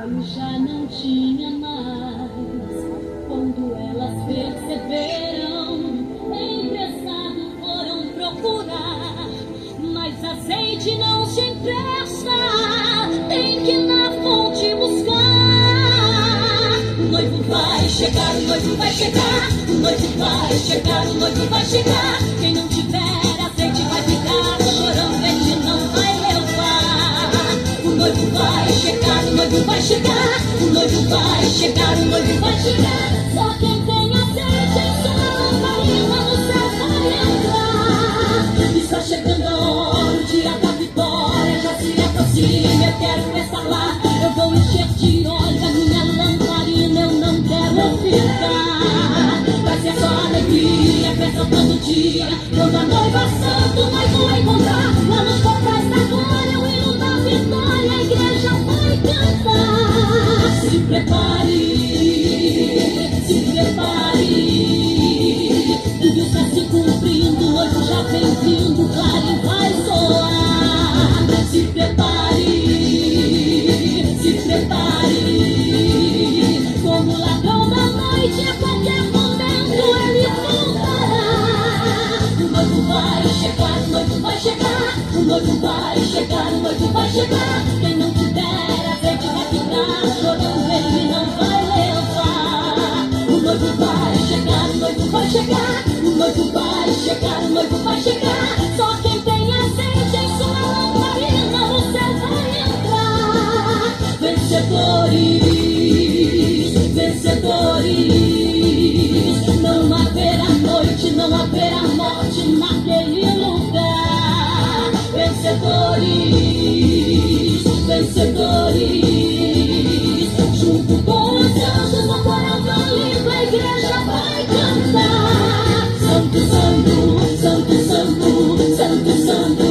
trabalho já não tinha mais. Quando elas perceberam, emprestado foram procurar. Mas azeite não se empresta, tem que ir na fonte buscar. O noivo vai chegar, o noivo vai chegar, o noivo vai chegar, o noivo vai chegar. Quem não tiver azeite vai ficar chorando, ele não vai levar. O noivo vai chegar, o noivo vai chegar, o noivo vai chegar, o noivo vai chegar. Só quem tem azeite em sua lamparina no céu vai entrar. Está chegando a hora, o dia da vitória já se aproxima. Eu quero estar lá, eu vou encher de óleo a minha lamparina, eu não quero ficar. Vai ser só alegria, festa todo dia. Quando a noiva santa, o noivo encontrar, lá nos portais da glória, o hino da vitória, a igreja vai cantar. Se prepare, se prepare. Tudo está se cumprindo, o noivo já vem vindo, o clarim vai soar. Se prepare, se prepare. Como ladrão da noite, a qualquer momento ele voltará. O noivo vai chegar, o noivo vai chegar, o noivo vai chegar, o noivo vai chegar. Quem não tiver azeite vai ficar chorando, ele não vai levar. O noivo vai chegar, o noivo vai chegar, o noivo vai chegar, o noivo vai chegar. Só quem tem azeite em sua lamparina no céu vai entrar. Vencedores, vencedores. Não haverá noite, não haverá morte naquele lugar. Vencedores, vencedores. Junto com os anjos no coral violino, a igreja vai cantar. Santo, santo, santo, santo, santo, santo,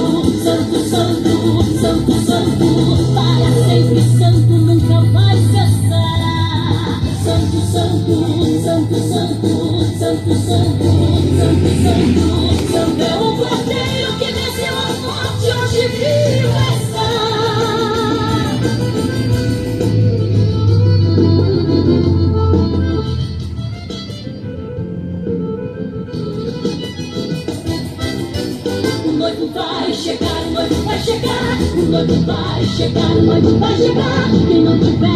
santo, santo, santo, santo, para sempre santo, nunca vai cessar. Santo, santo, santo, santo, santo, santo, santo, santo, santo é o cordeiro que venceu a morte, hoje vivo está. O noivo vai chegar, o noivo vai chegar, o noivo vai chegar, o noivo vai chegar. Quem não tiver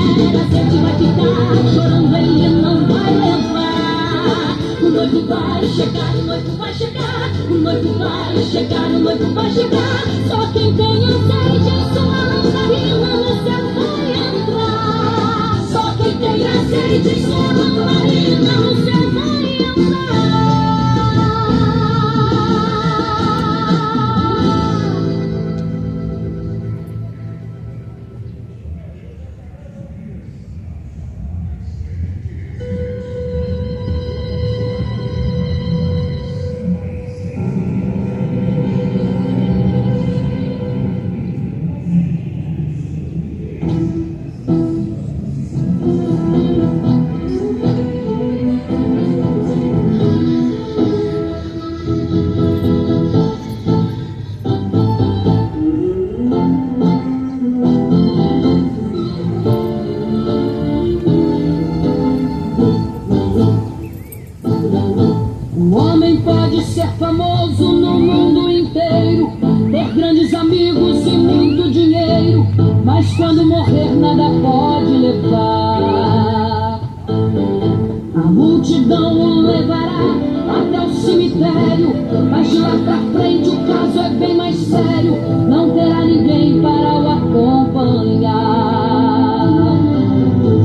azeite vai ficar chorando, ele não vai levar. O noivo vai chegar, o noivo vai chegar, o noivo vai chegar, o noivo vai chegar. Só quem tem azeite em sua lamparina no céu vai entrar. Só quem tem azeite em sua lamparina no céu vai entrar. O homem pode ser famoso no mundo inteiro, ter grandes amigos e muito dinheiro, mas quando morrer nada pode levar. A multidão o levará até o cemitério, mas de lá pra frente o caso é bem mais sério, não terá ninguém para o acompanhar.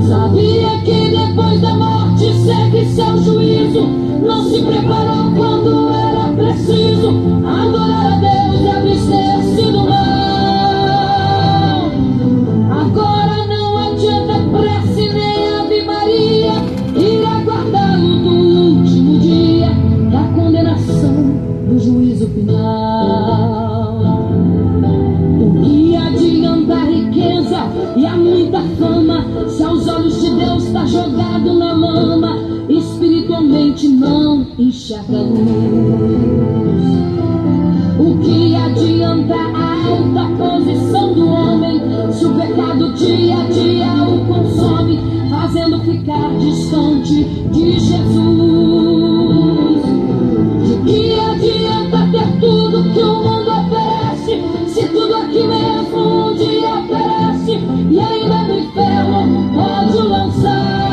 Sabia que depois da morte segue seu juízo? Não se preparou quando era preciso adorar a Deus e abster-se do mal. Agora não adianta prece nem Ave Maria, ir aguardá-lo do último dia da condenação, do juízo final. O que adianta a riqueza e a muita fama, se aos olhos de Deus está jogado na lama, espiritualmente não enxerga luz. O que adianta a alta posição do homem, se o pecado dia a dia o consome? distante de Jesus. De que adianta ter tudo que o mundo oferece, se tudo aqui mesmo um dia perece e ainda no inferno pode lançar?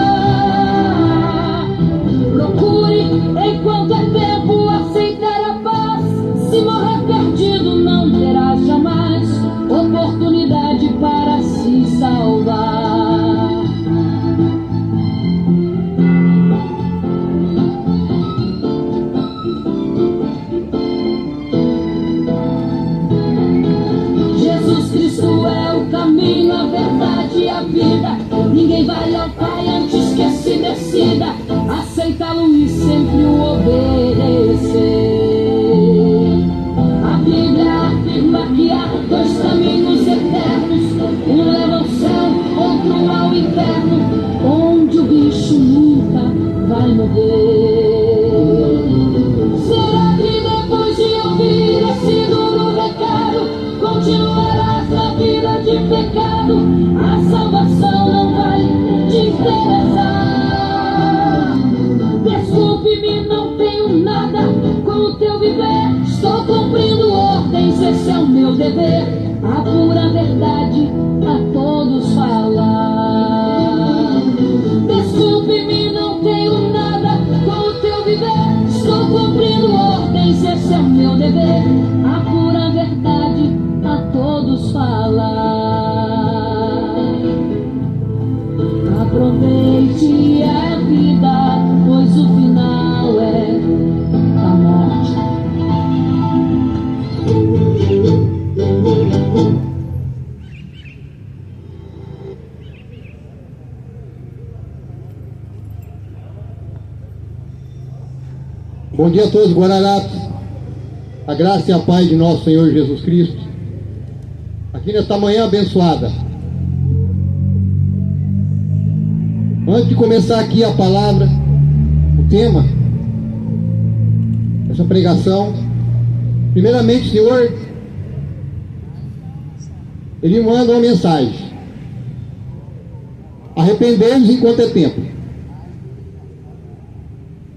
Procure enquanto é tempo aceitar a paz. Se morrer perdido não terá jamais oportunidade para se salvar. Jesus Cristo é o caminho, a verdade e a vida. Ninguém vai ao Pai antes que se decida aceitá-lo e sempre o obedecer. A Bíblia afirma que há dois caminhos eternos, um leva ao céu, outro ao inferno, onde o bicho nunca vai morrer. Será que depois de ouvir esse duro recado, continuarás na vida de pecado? A salvação não vai te interessar. Desculpe-me, não tenho nada com o teu viver. Estou cumprindo ordens, esse é o meu dever. A pura verdade a todos falar. Desculpe-me, não tenho nada com o teu viver. Estou cumprindo ordens, esse é o meu dever. A pura verdade a todos falar. Aproveite a vida, pois o final é a morte. Bom dia a todos, Guararatos. A graça e a paz de nosso Senhor Jesus Cristo. Aqui nesta manhã abençoada. Antes de começar aqui a palavra, o tema dessa pregação, primeiramente, Senhor, Ele manda uma mensagem: arrependei-vos enquanto é tempo.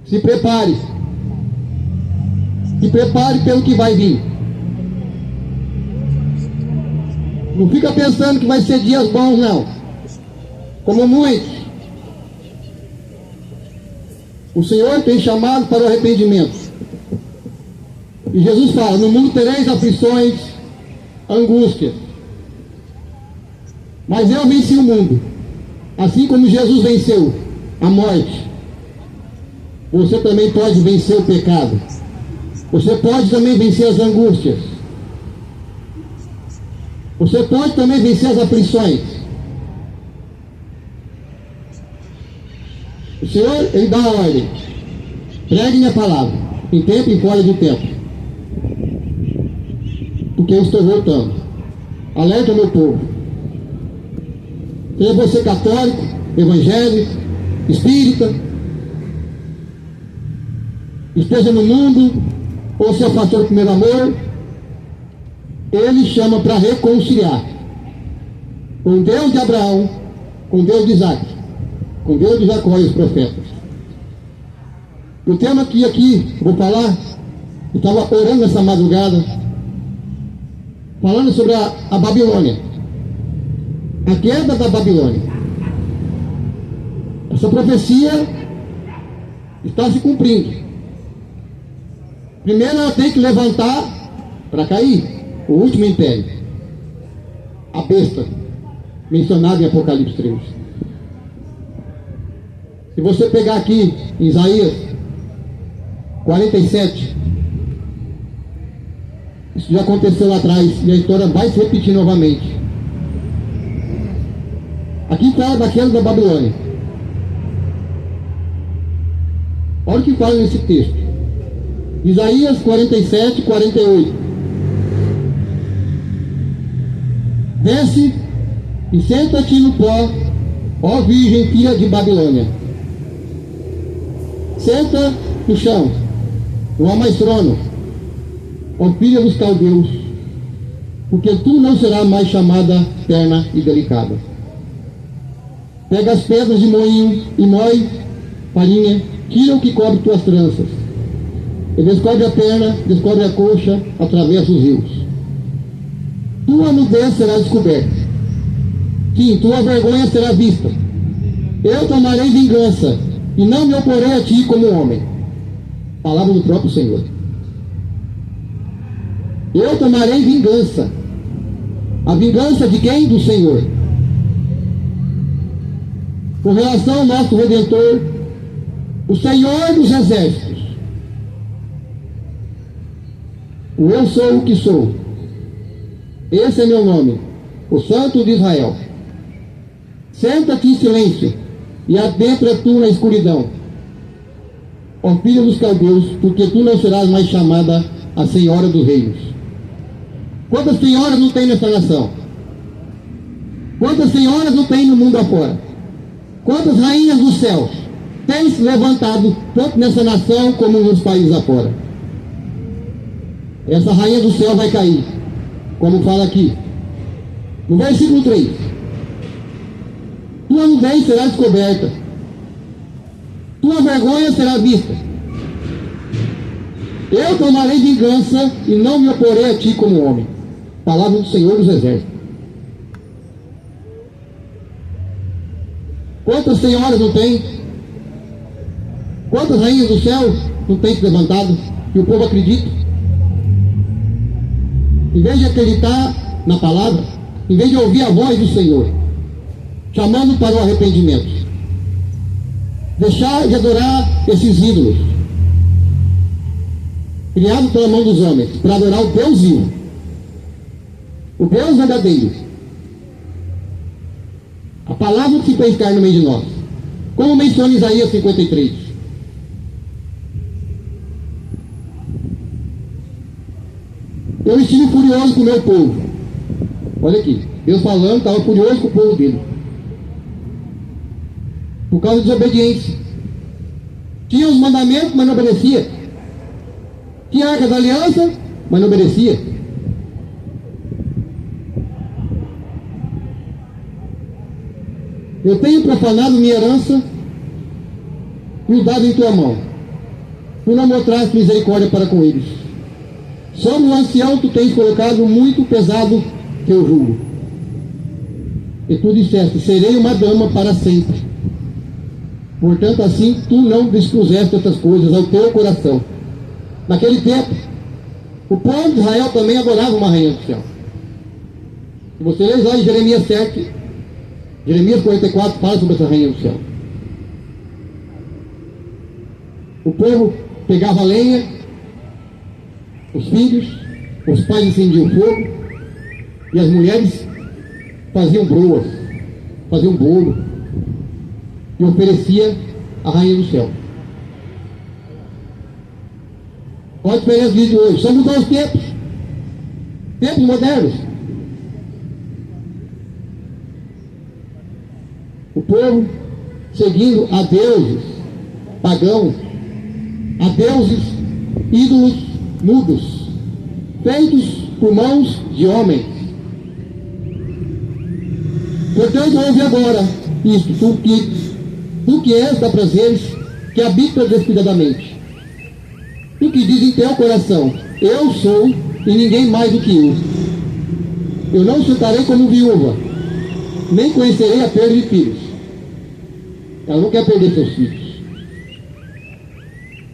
Se prepare. Se prepare pelo que vai vir. Não fica pensando que vai ser dias bons, não. Como muitos. O Senhor tem chamado para o arrependimento. E Jesus fala: no mundo tereis aflições, angústias. Mas eu venci o mundo. Assim como Jesus venceu a morte, você também pode vencer o pecado. Você pode também vencer as angústias. Você pode também vencer as aflições. O Senhor, Ele dá a ordem: pregue minha palavra, em tempo e fora de tempo, porque eu estou voltando. Alerta meu povo. Seja você católico, evangélico, espírita, esteja no mundo, ou se afastou do primeiro amor, Ele chama para reconciliar com Deus de Abraão, com Deus de Isaac, com Deus de Jacó e os profetas. O tema que aqui vou falar, eu estava orando essa madrugada, falando sobre a Babilônia, a queda da Babilônia. Essa profecia está se cumprindo. Primeiro ela tem que levantar para cair o último império, a besta, mencionada em Apocalipse 3. Se você pegar aqui em Isaías 47, isso já aconteceu lá atrás e a história vai se repetir novamente. Aqui fala da queda da Babilônia. Olha o que fala nesse texto. Isaías 47, 48. Desce e senta-te no pó, ó virgem filha de Babilônia. Senta no chão, não há mais trono, ó filha dos caldeus, porque tu não serás mais chamada terna e delicada. Pega as pedras de moinho e mói farinha, tira o que cobre tuas tranças. E descobre a perna, descobre a coxa, atravessa os rios. Tua nudez será descoberta. Sim, tua vergonha será vista. Eu tomarei vingança, e não me oporei a ti como homem. Palavra do próprio Senhor. Eu tomarei vingança. A vingança de quem? Do Senhor. Com relação ao nosso Redentor, o Senhor dos Exércitos. O eu sou o que sou. Esse é meu nome, o Santo de Israel. Senta-te em silêncio e adentra tu na escuridão, ó filha dos caldeus, porque tu não serás mais chamada a Senhora dos Reinos. Quantas senhoras não tem nessa nação? Quantas senhoras não tem no mundo afora? Quantas rainhas dos céus têm se levantado tanto nessa nação como nos países afora? Essa rainha do céu vai cair, como fala aqui no versículo 3. Tua nudez será descoberta, tua vergonha será vista. Eu tomarei vingança e não me oporei a ti como homem. Palavra do Senhor dos Exércitos. Quantas senhoras não tem? Quantas rainhas do céu não tem se levantado? E o povo acredita? Em vez de acreditar na palavra, em vez de ouvir a voz do Senhor, chamando para o arrependimento, deixar de adorar esses ídolos, criados pela mão dos homens, para adorar o Deus vivo, o Deus verdadeiro, a palavra que se fez carne no meio de nós, como menciona Isaías 53. Eu estive furioso com o meu povo. Olha aqui, Deus falando, estava furioso com o povo dele, por causa da desobediência. Tinha os mandamentos, mas não obedecia. Tinha a arca da aliança, mas não obedecia. Eu tenho profanado minha herança e o dado em tua mão. Tu não mostraste misericórdia para com eles. Sobre o ancião tu tens colocado muito pesado teu jugo. E tu disseste, serei uma dama para sempre. Portanto, assim, tu não dispuseste essas coisas ao teu coração. Naquele tempo, o povo de Israel também adorava uma rainha do céu. Se você lê lá em Jeremias 7, Jeremias 44 fala sobre essa rainha do céu. O povo pegava lenha, os filhos, os pais incendiam fogo, e as mulheres faziam broas, faziam bolo, e oferecia a rainha do céu. Qual a diferença do dia de hoje? Só mudar os tempos modernos. O povo seguindo a deuses pagãos, a deuses ídolos mudos, feitos por mãos de homens. Portanto, ouve agora isto, tu que és da prazeres, que habita descuidadamente. Tu que diz em teu coração, eu sou e ninguém mais do que eu. Eu não sentarei como viúva, nem conhecerei a perda de filhos. Ela não quer perder seus filhos.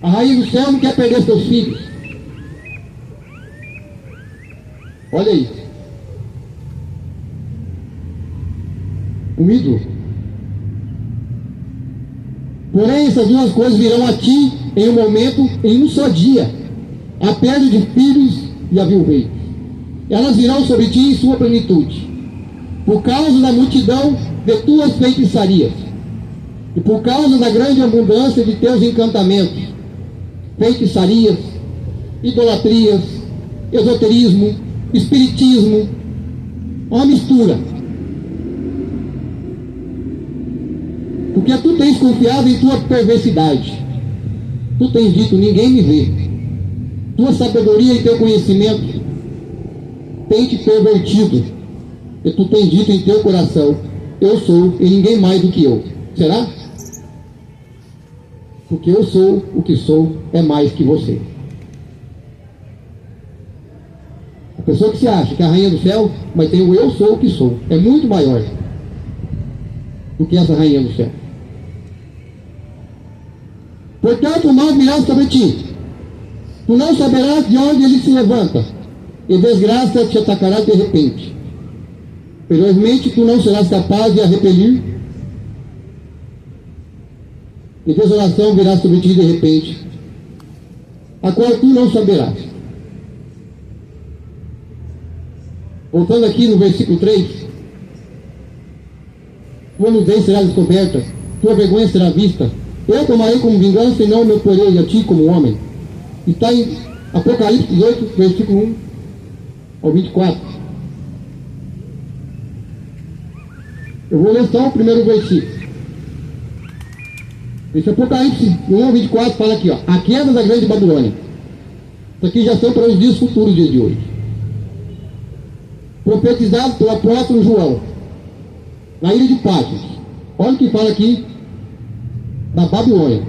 A rainha do céu não quer perder seus filhos. Olha aí. Um ídolo. Porém, essas duas coisas virão a ti em um momento, em um só dia: a perda de filhos e a viuvez. Elas virão sobre ti em sua plenitude, por causa da multidão de tuas feitiçarias, e por causa da grande abundância de teus encantamentos, feitiçarias, idolatrias, esoterismo, espiritismo, uma mistura. Porque tu tens confiado em tua perversidade. Tu tens dito, ninguém me vê. Tua sabedoria e teu conhecimento tem te pervertido. E tu tens dito em teu coração, eu sou e ninguém mais do que eu. Será? porque eu sou o que sou é mais que você. A pessoa que se acha que é a rainha do céu, mas tem o eu sou o que sou, é muito maior do que essa rainha do céu. Portanto, o mal virá sobre ti. Tu não saberás de onde ele se levanta, e desgraça te atacará de repente. Felizmente, tu não serás capaz de a repelir, e desolação virá sobre ti de repente, a qual tu não saberás. Voltando aqui no versículo 3, tua nudez será descoberta, tua vergonha será vista, eu tomarei como vingança e não me oporei a ti como homem. Está em Apocalipse 18, versículo 1 ao 24. Eu vou ler só o primeiro versículo. Esse Apocalipse 1 ao 24 fala aqui, ó, a queda da grande Babilônia. Isso aqui já são para os dias futuros, dias de hoje. Profetizado pelo apóstolo João, na ilha de Patmos. Olha o que fala aqui da Babilônia.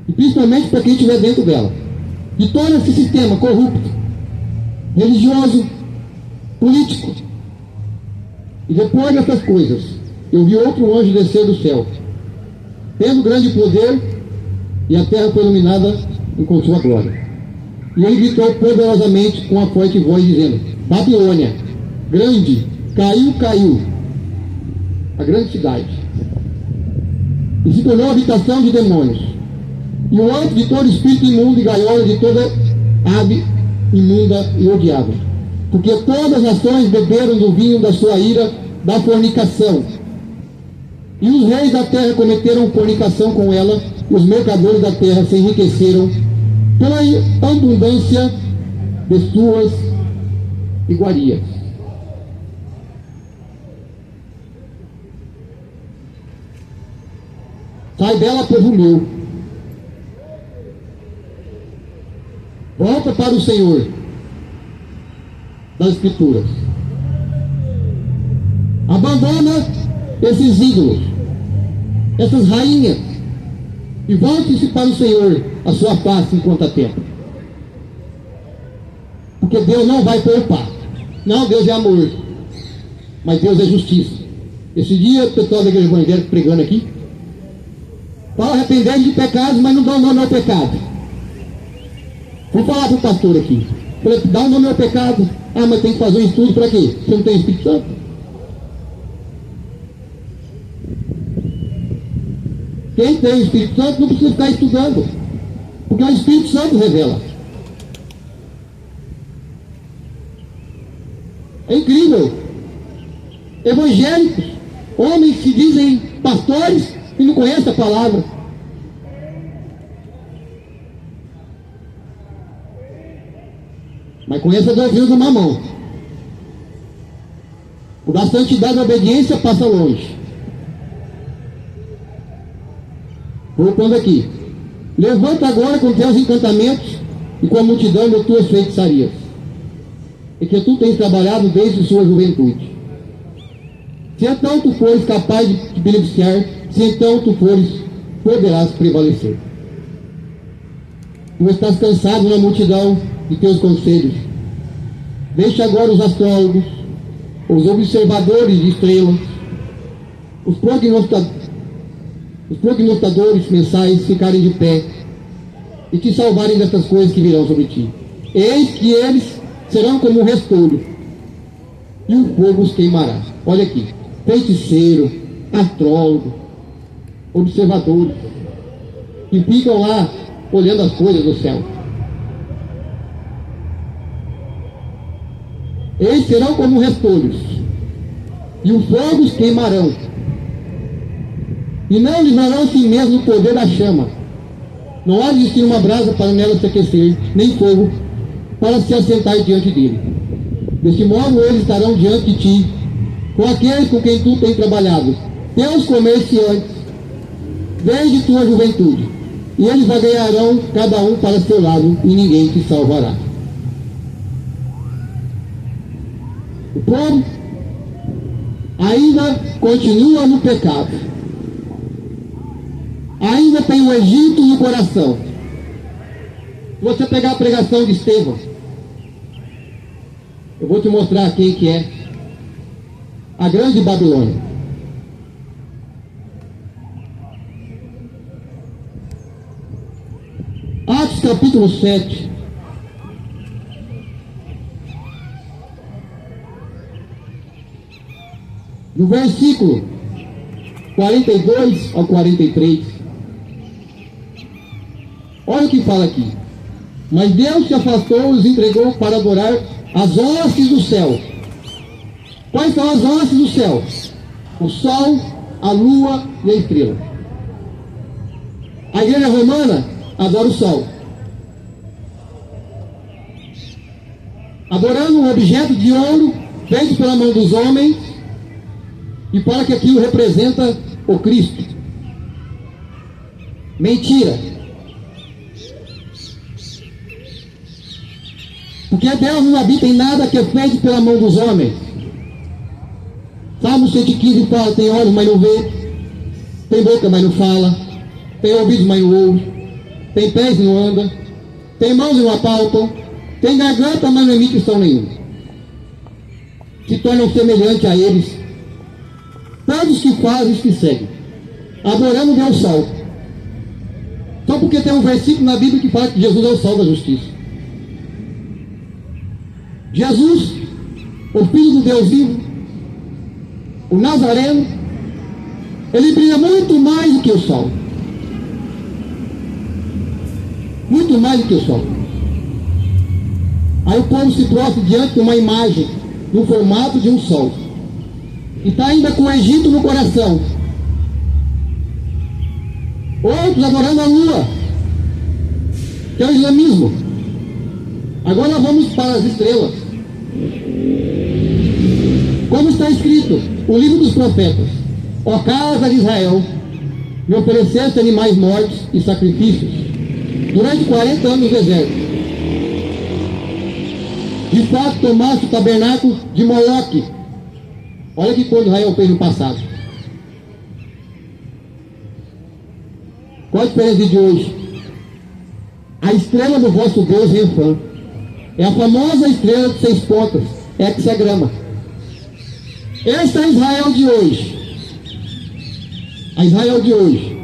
E principalmente para quem estiver dentro dela. De todo esse sistema corrupto, religioso, político. E depois dessas coisas, eu vi outro anjo descer do céu, tendo grande poder, e a terra foi iluminada com sua glória. E ele gritou poderosamente com a forte voz, dizendo: Babilônia, grande, caiu, caiu, a grande cidade, e se tornou habitação de demônios, e o antes de todo espírito imundo e gaiola, de toda ave imunda e odiável. Porque todas as nações beberam do vinho da sua ira, da fornicação. E os reis da terra cometeram fornicação com ela, e os mercadores da terra se enriqueceram pela abundância de suas iguarias. Sai dela, povo meu. Volta para o Senhor das Escrituras. Abandona esses ídolos, essas rainhas, e volte-se para o Senhor a sua face enquanto há tempo. Porque Deus não vai poupar. Não, Deus é amor, mas Deus é justiça. Esse dia o pessoal da igreja evangélica pregando aqui fala arrependendo de pecados, mas não dá o nome ao pecado. Vou falar para o pastor aqui. Falei, dá o nome ao pecado. Ah, mas tem que fazer um estudo para quê? Você não tem Espírito Santo? Quem tem o Espírito Santo não precisa ficar estudando, porque o Espírito Santo revela. É incrível. Evangélicos, homens que dizem pastores e não conhecem a palavra. Mas conhece a doutrina do mamão. O da santidade e obediência passa longe. Voltando aqui. Levanta agora com teus encantamentos e com a multidão de tuas feitiçarias, e que tu tens trabalhado desde sua juventude. Se então tu fores capaz de te beneficiar, se então tu fores, poderás prevalecer. Tu estás cansado na multidão de teus conselhos. Deixa agora os astrólogos, os observadores de estrelas, os prognostadores mensais ficarem de pé e te salvarem dessas coisas que virão sobre ti. Eis que eles serão como um restolho, e o fogo os queimará. Olha aqui, feiticeiro, astrólogo, observadores, que ficam lá olhando as coisas do céu. Eles serão como restolhos, e o fogo os queimarão, e não lhes darão assim mesmo o poder da chama. Não há de existir uma brasa para nela se aquecer, nem fogo para se assentar diante dele. Deste modo eles estarão diante de ti, com aqueles com quem tu tens trabalhado, teus comerciantes, desde tua juventude, e eles vaguearão cada um para seu lado, e ninguém te salvará. O povo ainda continua no pecado, ainda tem o Egito no coração. Se você pegar a pregação de Estevão, eu vou te mostrar quem que é a grande Babilônia. Atos capítulo 7. No versículo 42 ao 43. Olha o que fala aqui. Mas Deus se afastou e os entregou para adorar as hostes do céu. Quais são as hostes do céu? O sol, a lua e a estrela. A igreja romana adora o sol, adorando um objeto de ouro feito pela mão dos homens, e para que aquilo representa o Cristo. Mentira. Porque Deus não habita em nada que é feito pela mão dos homens. Salmo 115 fala: tem olhos, mas não vê, tem boca, mas não fala, tem ouvidos, mas não ouve, tem pés e não anda, tem mãos e não apalpam, tem garganta, mas não emite som nenhum. Se tornam semelhantes a eles todos que fazem e que seguem, adorando o Deus Sol. Só porque tem um versículo na Bíblia que fala que Jesus é o sol da justiça. Jesus, o Filho do Deus vivo, o Nazareno, ele brilha muito mais do que o sol. Muito mais do que o sol. Aí o povo se prostra diante de uma imagem no formato de um sol. E está ainda com o Egito no coração. Outros adorando a lua, que é o islamismo. Agora vamos para as estrelas. Como está escrito, o livro dos profetas: ó casa de Israel, me ofereceste animais mortos e sacrifícios durante 40 anos no deserto. De fato, tomaste o tabernáculo de Moloque. Olha que coisa Israel fez no passado. Qual a diferença de hoje? A estrela do vosso Deus Renfã é a famosa estrela de 6 pontas, hexagrama. Esta é a Israel de hoje. A Israel de hoje.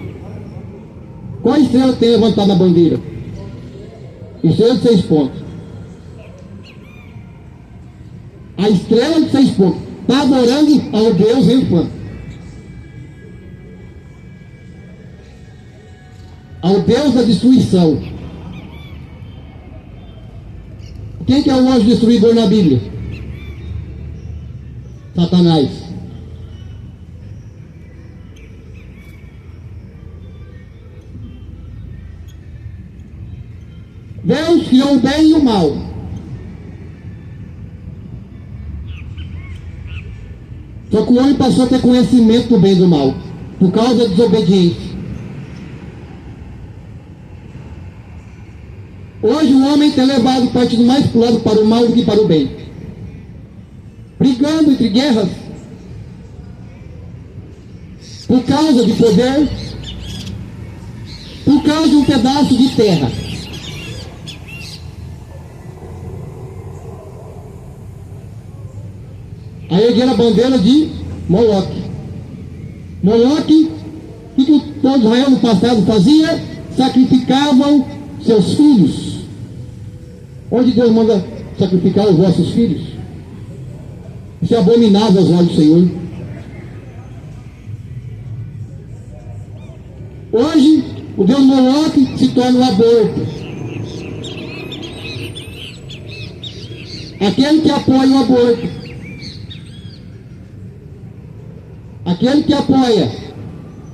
Qual estrela tem levantado na bandeira? Estrela de 6 pontos. A estrela de 6 pontos está adorando ao Deus Renfã, ao Deus da destruição. Quem que é o anjo destruidor na Bíblia? Satanás. Deus criou o bem e o mal. Só que o homem passou a ter conhecimento do bem e do mal por causa da desobediência. Hoje o homem tem levado o partido mais para o lado para o mal do que para o bem, brigando entre guerras por causa de poder, por causa de um pedaço de terra. Aí ergueram a bandeira de Moloque. Moloque, o que o povo de Israel no passado fazia? Sacrificavam seus filhos. Onde Deus manda sacrificar os vossos filhos? Isso é abominável aos olhos do Senhor. Hoje, o Deus Moloque se torna o aborto. Aquele que apoia o aborto, aquele que apoia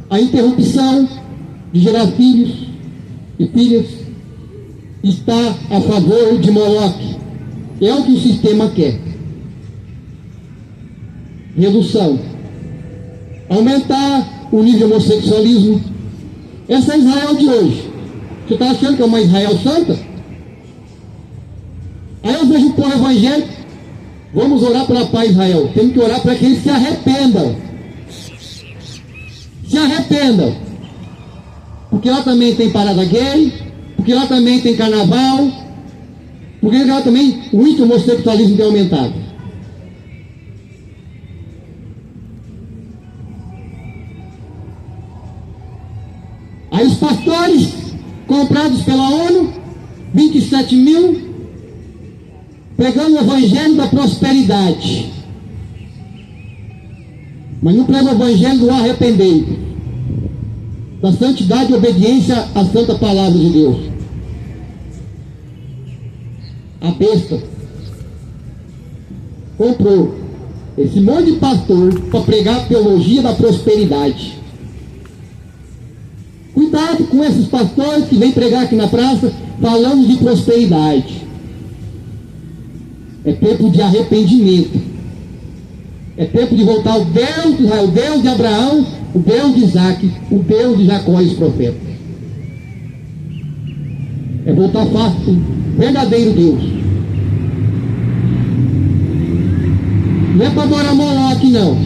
a interrupção de gerar filhos e filhas, está a favor de Moloque. É o que o sistema quer. Redução. Aumentar o nível de homossexualismo. Essa é a Israel de hoje. Você está achando que é uma Israel santa? Aí eu vejo o povo evangélico: vamos orar pela paz, Israel. Temos que orar para que eles se arrependam. Se arrependam. porque lá também tem parada gay, porque lá também tem carnaval, porque lá também o homossexualismo tem aumentado. Aí os pastores comprados pela ONU, 27 mil, pregando o evangelho da prosperidade, mas não prega o evangelho do arrepender, da santidade e obediência à santa palavra de Deus. A besta comprou esse monte de pastor para pregar a teologia da prosperidade. Cuidado com esses pastores que vêm pregar aqui na praça falando de prosperidade. É tempo de arrependimento. É tempo de voltar ao Deus de Israel, o Deus de Abraão, o Deus de Isaac, o Deus de Jacó e os profetas. É voltar fácil, o verdadeiro Deus. Não é para adorar Moloque, não.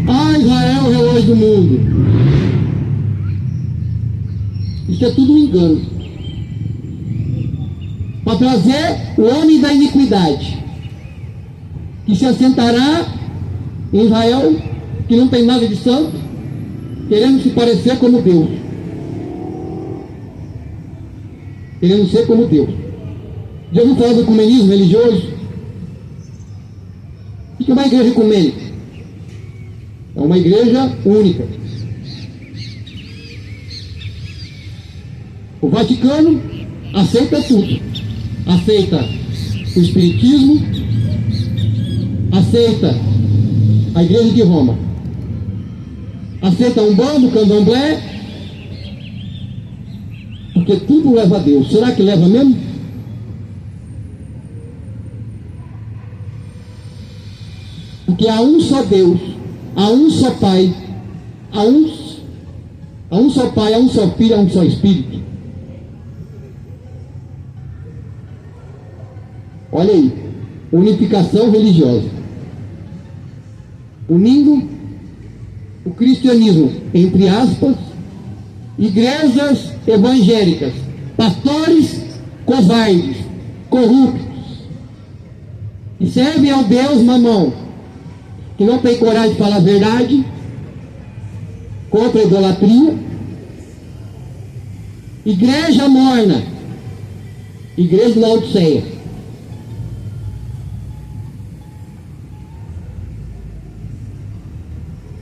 Ah, Israel, o relógio do mundo. Isso é tudo um engano. Para trazer o homem da iniquidade, que se assentará em Israel, que não tem nada de santo, querendo se parecer como Deus. Querendo ser como Deus. Já ouviu falar do ecumenismo religioso? O que é uma igreja ecumênica? É uma igreja única. O Vaticano aceita tudo. Aceita o Espiritismo, aceita a Igreja de Roma, aceita Umbanda, o Candomblé, porque tudo leva a Deus. Será que leva mesmo? Porque há um só Deus, há um só Pai, há um só Pai, há um só Filho, há um só Espírito. Olha aí, unificação religiosa, unindo o cristianismo, entre aspas, igrejas evangélicas, pastores covardes, corruptos, que servem ao Deus Mamão, que não tem coragem de falar a verdade, contra a idolatria, igreja morna, igreja de Laodiceia.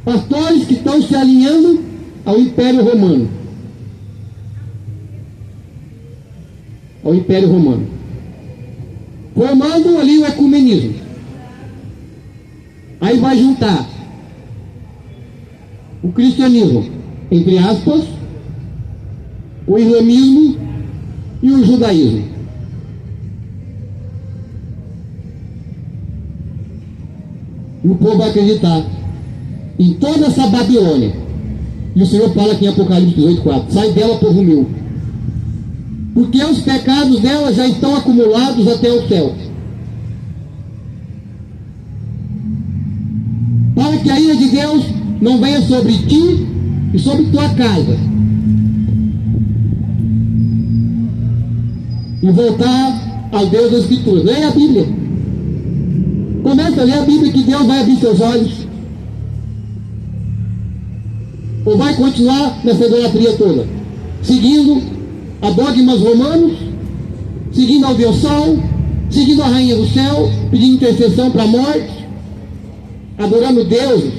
Pastores que estão se alinhando ao Império Romano. Ao Império Romano. Formando ali o ecumenismo. Aí vai juntar o cristianismo, entre aspas, o islamismo e o judaísmo. E o povo vai acreditar em toda essa Babilônia. E o Senhor fala aqui em Apocalipse 18:4: sai dela, povo meu, porque os pecados dela já estão acumulados até o céu. Para que a ira de Deus não venha sobre ti e sobre tua casa. E voltar ao Deus das Escrituras. Leia a Bíblia. Começa a ler a Bíblia, que Deus vai abrir seus olhos. Ou vai continuar nessa idolatria toda, seguindo a dogmas romanos, seguindo ao Deus Sol, seguindo a Rainha do Céu, pedindo intercessão para a morte, adorando deuses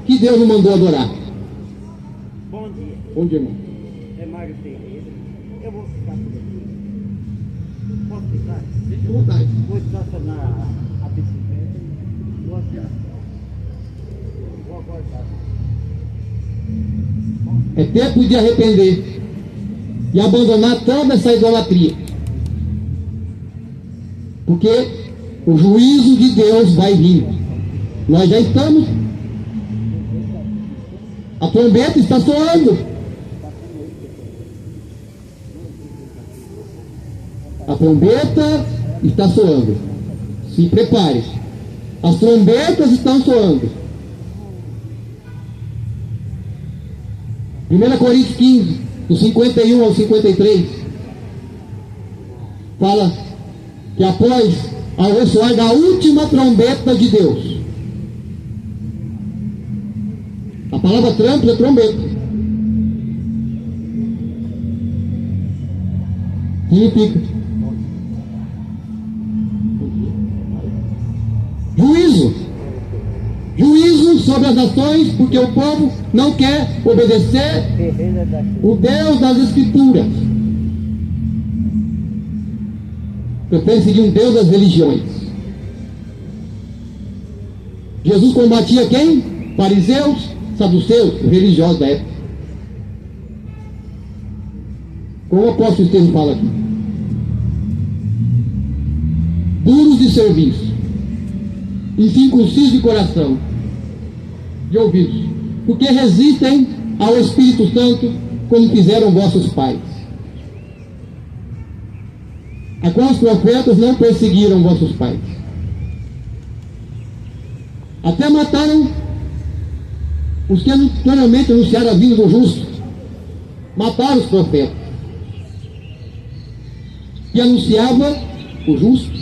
que Deus não mandou adorar. Bom dia. Bom dia, irmão. É Mário Ferreira. Eu vou ficar por aqui. Posso ficar? Fique à vontade. Vou estacionar a bicicleta. Vou assinar. Vou aguardar. É tempo de arrepender e abandonar toda essa idolatria, porque o juízo de Deus vai vir. Nós já estamos. A trombeta está soando. A trombeta está soando. Se prepare. As trombetas estão soando. 1 Coríntios 15, do 51 ao 53, fala que após ao ressoar da última trombeta de Deus, a palavra trânsito é trombeta, significa juízo sobre as nações, porque o povo não quer obedecer o Deus das Escrituras, prefere seguir um Deus das religiões. Jesus combatia quem? Fariseus, saduceus, religiosos da época. Como o apóstolo Estevão fala aqui, duros de serviço, incircuncisos de coração, de ouvidos, porque resistem ao Espírito Santo, como fizeram vossos pais, a qual os profetas não perseguiram vossos pais, até mataram os que anteriormente anunciaram a vinda do justo, mataram os profetas que anunciava o justo.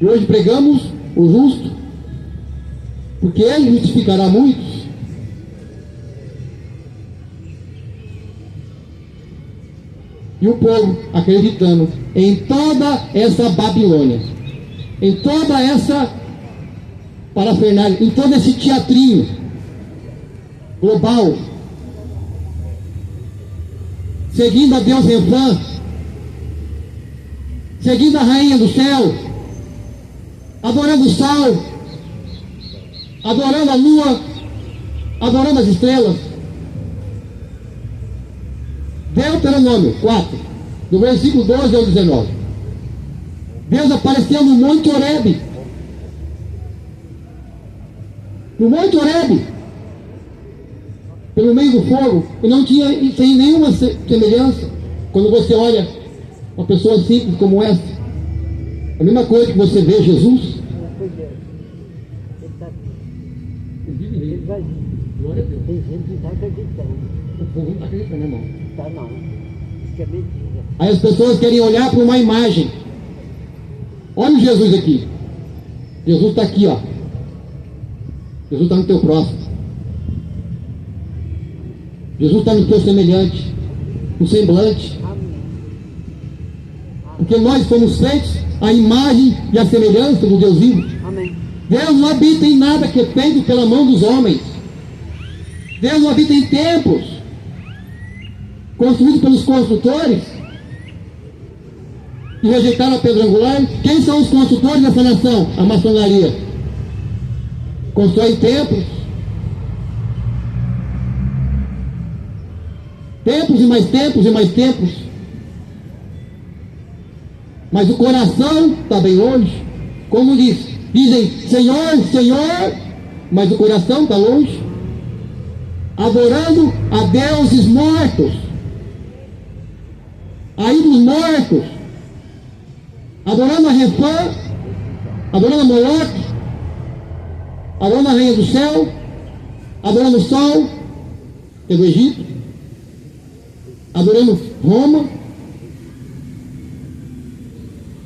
E hoje pregamos o justo, porque ele justificará muitos. E o povo acreditando em toda essa Babilônia, em toda essa parafernália, em todo esse teatrinho global, seguindo a Deus Refã, seguindo a rainha do céu, adorando o sol, adorando a lua, adorando as estrelas. Deuteronômio 4, do versículo 12 ao 19. Deus apareceu no Monte Horebe. No Monte Horebe, pelo meio do fogo, e não tinha sem nenhuma semelhança. Quando você olha uma pessoa simples como essa, a mesma coisa que você vê Jesus. Glória a Deus. Tem gente que está acreditando. O povo não está acreditando, irmão. Está não. Isso é mentira. Aí as pessoas querem olhar para uma imagem. Olha o Jesus aqui. Jesus está aqui, ó. Jesus está no teu próximo. Jesus está no teu semelhante, no semblante. Porque nós fomos feitos à imagem e à semelhança do Deus vivo. Amém. Deus não habita em nada que é feito pela mão dos homens. Deus não habita em templos construídos pelos construtores que rejeitaram a pedra angular. Quem são os construtores dessa nação? A maçonaria. Constrói templos. Templos e mais templos e mais templos. Mas o coração está bem longe. Como dizem, Senhor, Senhor, mas o coração está longe. Adorando a deuses mortos, a ídolos mortos, adorando a Refã, adorando a Moloque, adorando a rainha do céu, adorando o sol, que é do Egito, adorando Roma,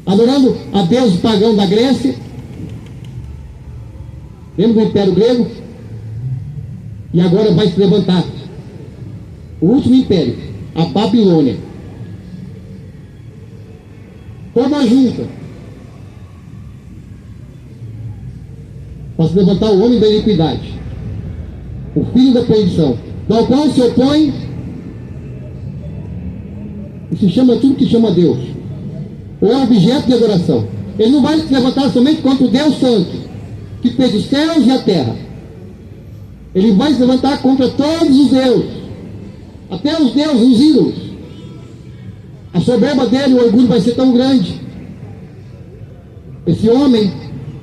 adorando a deus pagão da Grécia. Lembra do Império Grego? E agora vai se levantar o último império, a Babilônia, toda junta, para se levantar o homem da iniquidade, o filho da perdição, do qual se opõe e se chama tudo que chama Deus, ou é objeto de adoração. Ele não vai se levantar somente contra o Deus Santo, que fez os céus e a terra. Ele vai se levantar contra todos os deuses, até os deuses, os ídolos. A soberba dele, o orgulho vai ser tão grande. Esse homem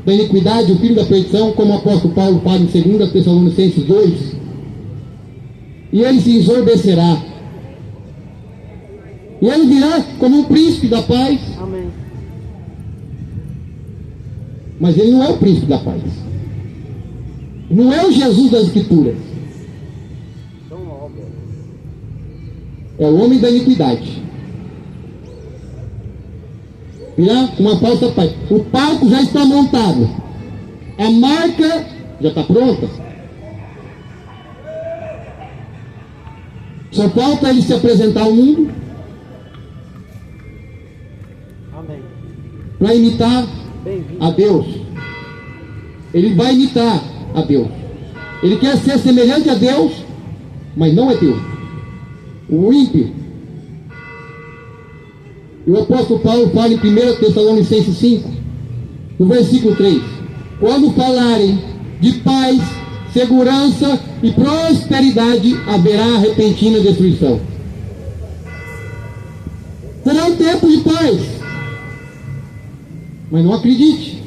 da iniquidade, o filho da perdição, como o apóstolo Paulo fala em 2 Tessalonicenses 2, e ele se ensordecerá. E ele virá como um príncipe da paz. Amém. Mas ele não é o príncipe da paz. Não é o Jesus das Escrituras. São obras. É o homem da iniquidade. Virá com uma falsa paz. O palco já está montado. A marca já está pronta. Só falta ele se apresentar ao mundo Amém. para imitar Bem-vindo. a Deus. Ele vai imitar a Deus. Ele quer ser semelhante a Deus, mas não é Deus. O ímpio. E o apóstolo Paulo fala em 1 Tessalonicenses 5, no versículo 3: quando falarem de paz, segurança e prosperidade, haverá repentina destruição. Será um tempo de paz, mas não acredite,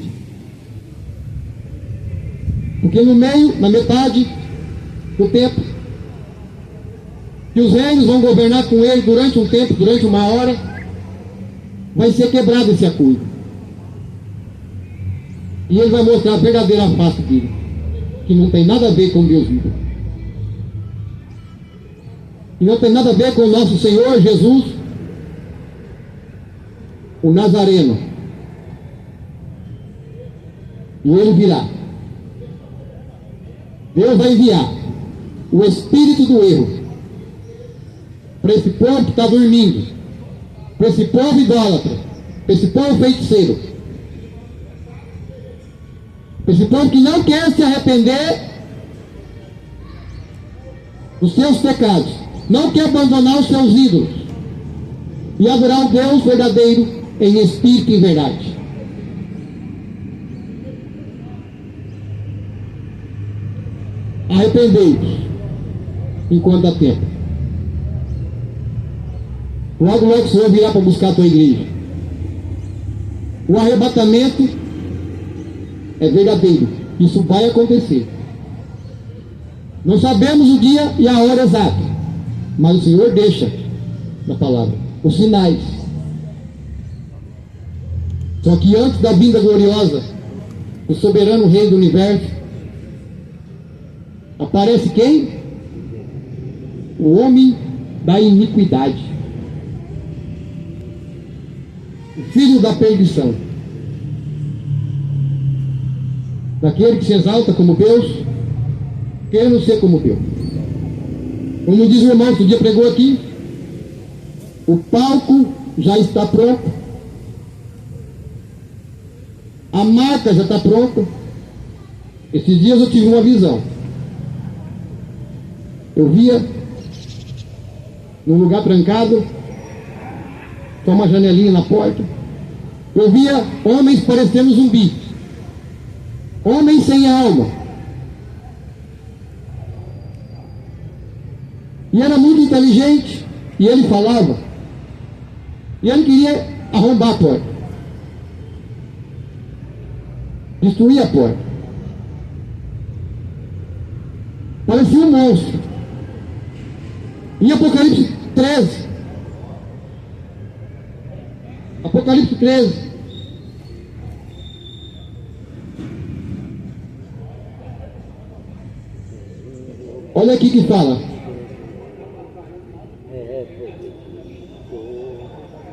porque no meio, na metade do tempo, que os reinos vão governar com ele durante um tempo, durante uma hora, vai ser quebrado esse acordo. E ele vai mostrar a verdadeira face dele, que não tem nada a ver com Deus vivo. E não tem nada a ver com o nosso Senhor Jesus, o Nazareno. E ele virá. Deus vai enviar o espírito do erro para esse povo que está dormindo, para esse povo idólatra, para esse povo feiticeiro, para esse povo que não quer se arrepender dos seus pecados, não quer abandonar os seus ídolos e adorar o Deus verdadeiro em espírito e em verdade. Arrependei-vos enquanto há tempo. Logo, logo o Senhor virá para buscar a tua igreja. O arrebatamento é verdadeiro. Isso vai acontecer. Não sabemos o dia e a hora exata, mas o Senhor deixa na palavra os sinais. Só que antes da vinda gloriosa do soberano Rei do universo, aparece quem? O homem da iniquidade, o filho da perdição, daquele que se exalta como Deus, querendo ser como Deus. Como diz o irmão que o dia pregou aqui, o palco já está pronto, a marca já está pronta. Esses dias eu tive uma visão. Eu via num lugar trancado, com uma janelinha na porta, eu via homens parecendo zumbi, homens sem alma, e era muito inteligente, e ele falava, e ele queria arrombar a porta, destruir a porta. Parecia um monstro. Em Apocalipse 13, Apocalipse 13, olha aqui que fala.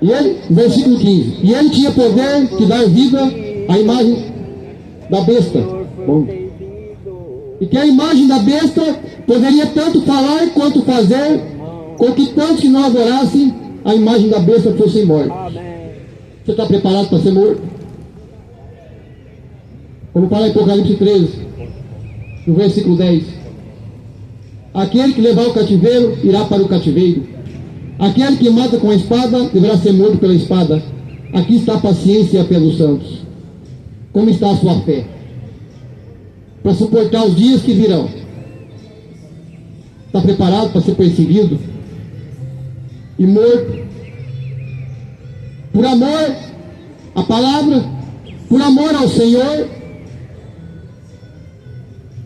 E ele, versículo 15, e ele tinha poder de dar vida à imagem da besta. Bom. E que a imagem da besta poderia tanto falar quanto fazer, com que tantos que não adorassem a imagem da besta fossem mortos. Você está preparado para ser morto? Vamos falar em Apocalipse 13, no versículo 10. Aquele que levar o cativeiro irá para o cativeiro. Aquele que mata com a espada deverá ser morto pela espada. Aqui está a paciência pelos santos. Como está a sua fé? Para suportar os dias que virão. Está preparado para ser perseguido e morto por amor à palavra, por amor ao Senhor,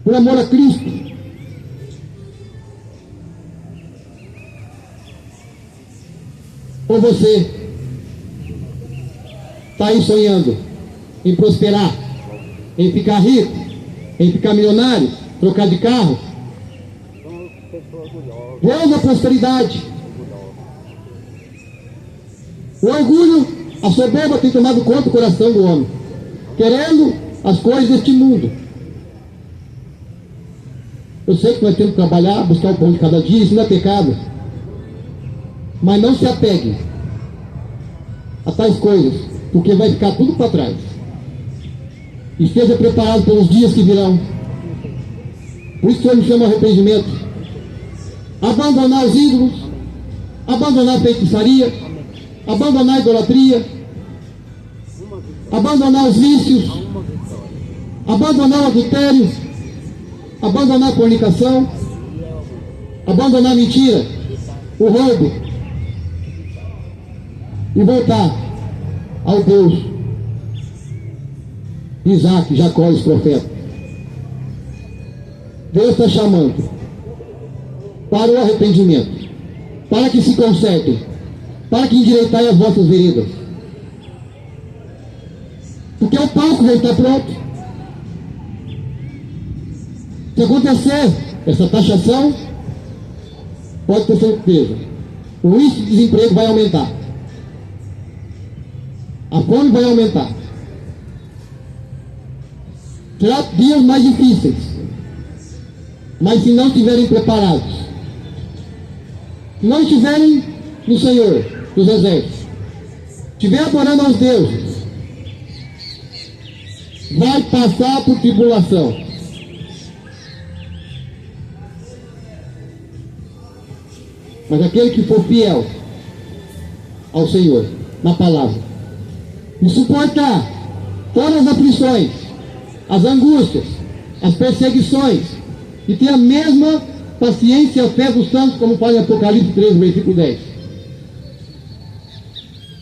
por amor a Cristo? Ou você está aí sonhando em prosperar, em ficar rico, em ficar milionário, trocar de carro? Deus da prosperidade O orgulho, a soberba tem tomado conta do coração do homem, querendo as coisas deste mundo. Eu sei que nós temos que trabalhar, buscar o pão de cada dia, isso não é pecado. Mas não se apegue a tais coisas, porque vai ficar tudo para trás. Esteja preparado pelos dias que virão. Por isso que o Senhor me chama ao arrependimento. Abandonar os ídolos, abandonar a feitiçaria, abandonar a idolatria, abandonar os vícios, abandonar o adultério, abandonar a fornicação, abandonar a mentira, o roubo, e voltar ao Deus de Isaac, Jacó e os profetas. Deus está chamando para o arrependimento, para que se consertem, para que endireitai as vossas veredas, porque o palco já está pronto. Se acontecer essa taxação, pode ter certeza, o índice de desemprego vai aumentar, a fome vai aumentar, será dias mais difíceis. Mas se não estiverem preparados, não estiverem no Senhor dos Exércitos, estiver adorando aos deuses, vai passar por tribulação. Mas aquele que for fiel ao Senhor, na palavra, e suportar todas as aflições, as angústias, as perseguições, e ter a mesma paciência e a fé dos santos, como fala em Apocalipse 3, versículo 10.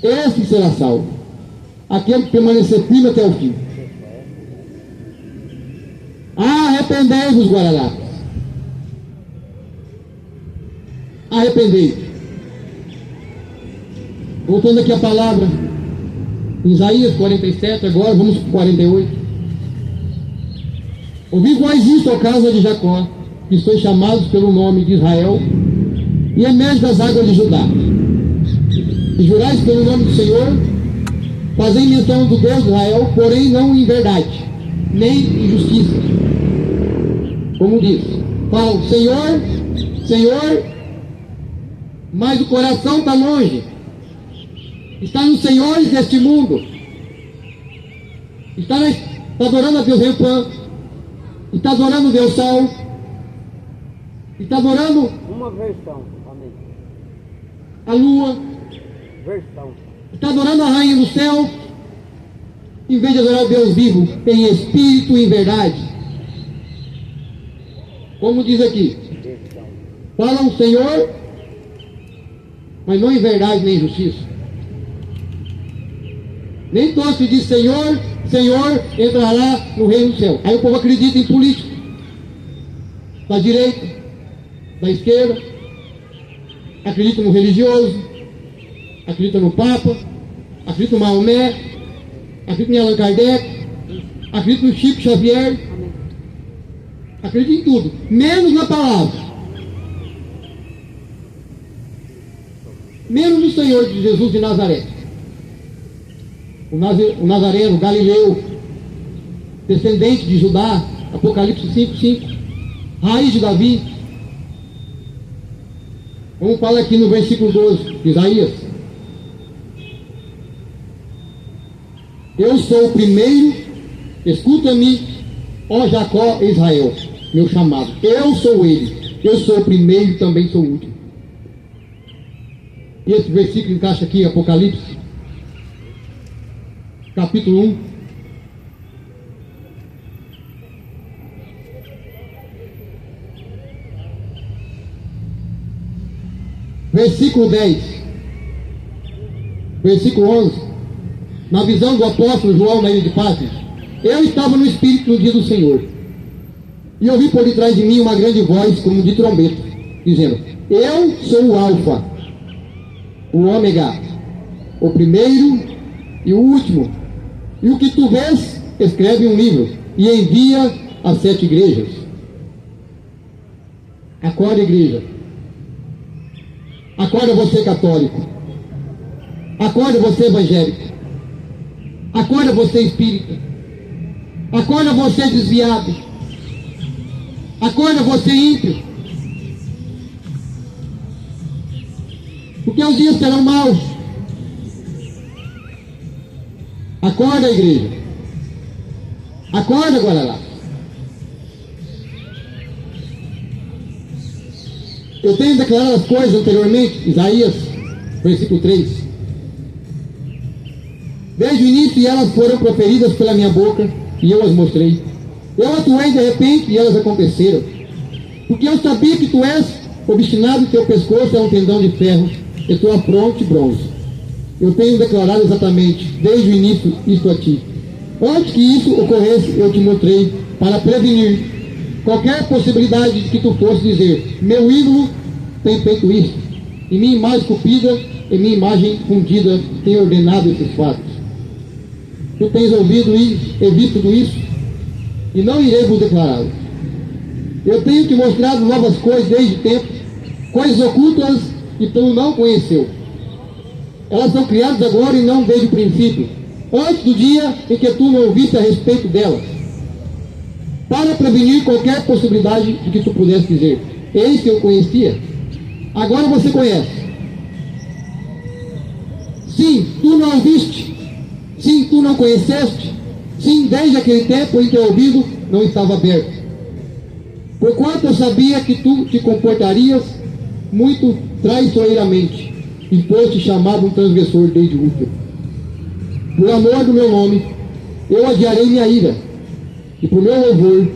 Esse será salvo, aquele que permanecer firme até o fim. Arrependei-vos, Guararapes. Arrependei-vos. Voltando aqui a palavra, em Isaías 47, agora vamos para 48. Ouvi vós isto, ó casa de Jacó, que sois chamados pelo nome de Israel, e emerge das águas de Judá. E jurais pelo nome do Senhor, fazei menção do Deus de Israel, porém não em verdade, nem em justiça. Como diz, fala, Senhor, Senhor, mas o coração está longe, está nos senhores deste mundo, está adorando a Deus Rempã, está adorando o Deus Sol, está adorando Uma versão, amém. a lua, Versão. está adorando a rainha do céu, em vez de adorar o Deus vivo, em espírito e em verdade. Como diz aqui, Versão. falam o Senhor, mas não em verdade nem em justiça. Nem todos que diz Senhor, Senhor, entrará no reino do céu. Aí o povo acredita em político, da direita, da esquerda, acredita no religioso, acredita no Papa, acredita no Maomé, acredita em Allan Kardec, acredita no Chico Xavier, acredita em tudo, menos na palavra, menos no Senhor de Jesus de Nazaré. O Nazareno, Galileu, descendente de Judá, Apocalipse 5:5, raiz de Davi. Vamos falar aqui no versículo 12 de Isaías. Eu sou o primeiro, escuta-me, ó Jacó e Israel, meu chamado. Eu sou ele, eu sou o primeiro e também sou o último. E esse versículo encaixa aqui em Apocalipse capítulo 1. Versículo 10. Versículo 11. Na visão do apóstolo João na ilha de Patmos, eu estava no Espírito no dia do Senhor, e ouvi por detrás de mim uma grande voz como de trombeta, dizendo: eu sou o Alfa, o Ômega, o primeiro e o último. E o que tu vês, escreve um livro e envia às 7 igrejas. Acorda, igreja. Acorda, você católico. Acorda você, evangélico. Acorda você, espírita. Acorda você, desviado. Acorda você, ímpio. Porque os dias serão maus. Acorda, igreja. Acorda, Guarará. Eu tenho declarado as coisas anteriormente, Isaías, versículo 3. Desde o início elas foram proferidas pela minha boca, e eu as mostrei. Eu atuei de repente e elas aconteceram. Porque eu sabia que tu és obstinado e teu pescoço é um tendão de ferro, e tua fronte bronze. Eu tenho declarado exatamente, desde o início, isto a ti. Antes que isso ocorresse, eu te mostrei para prevenir qualquer possibilidade de que tu fosse dizer: meu ídolo tem feito isso, e minha imagem esculpida e minha imagem fundida tem ordenado esses fatos. Tu tens ouvido e visto tudo isso, e não irei vos declará-lo. Eu tenho te mostrado novas coisas desde o tempo, coisas ocultas que tu não conheceu. Elas são criadas agora e não desde o princípio, antes do dia em que tu não ouviste a respeito delas, para prevenir qualquer possibilidade de que tu pudesse dizer: eis que eu conhecia, agora você conhece. Sim, tu não ouviste. Sim, tu não conheceste. Sim, desde aquele tempo em que o ouvido não estava aberto. Porquanto eu sabia que tu te comportarias muito traiçoeiramente, e foste chamado um transgressor desde o útero. Por amor do meu nome, eu adiarei minha ira, e por meu louvor,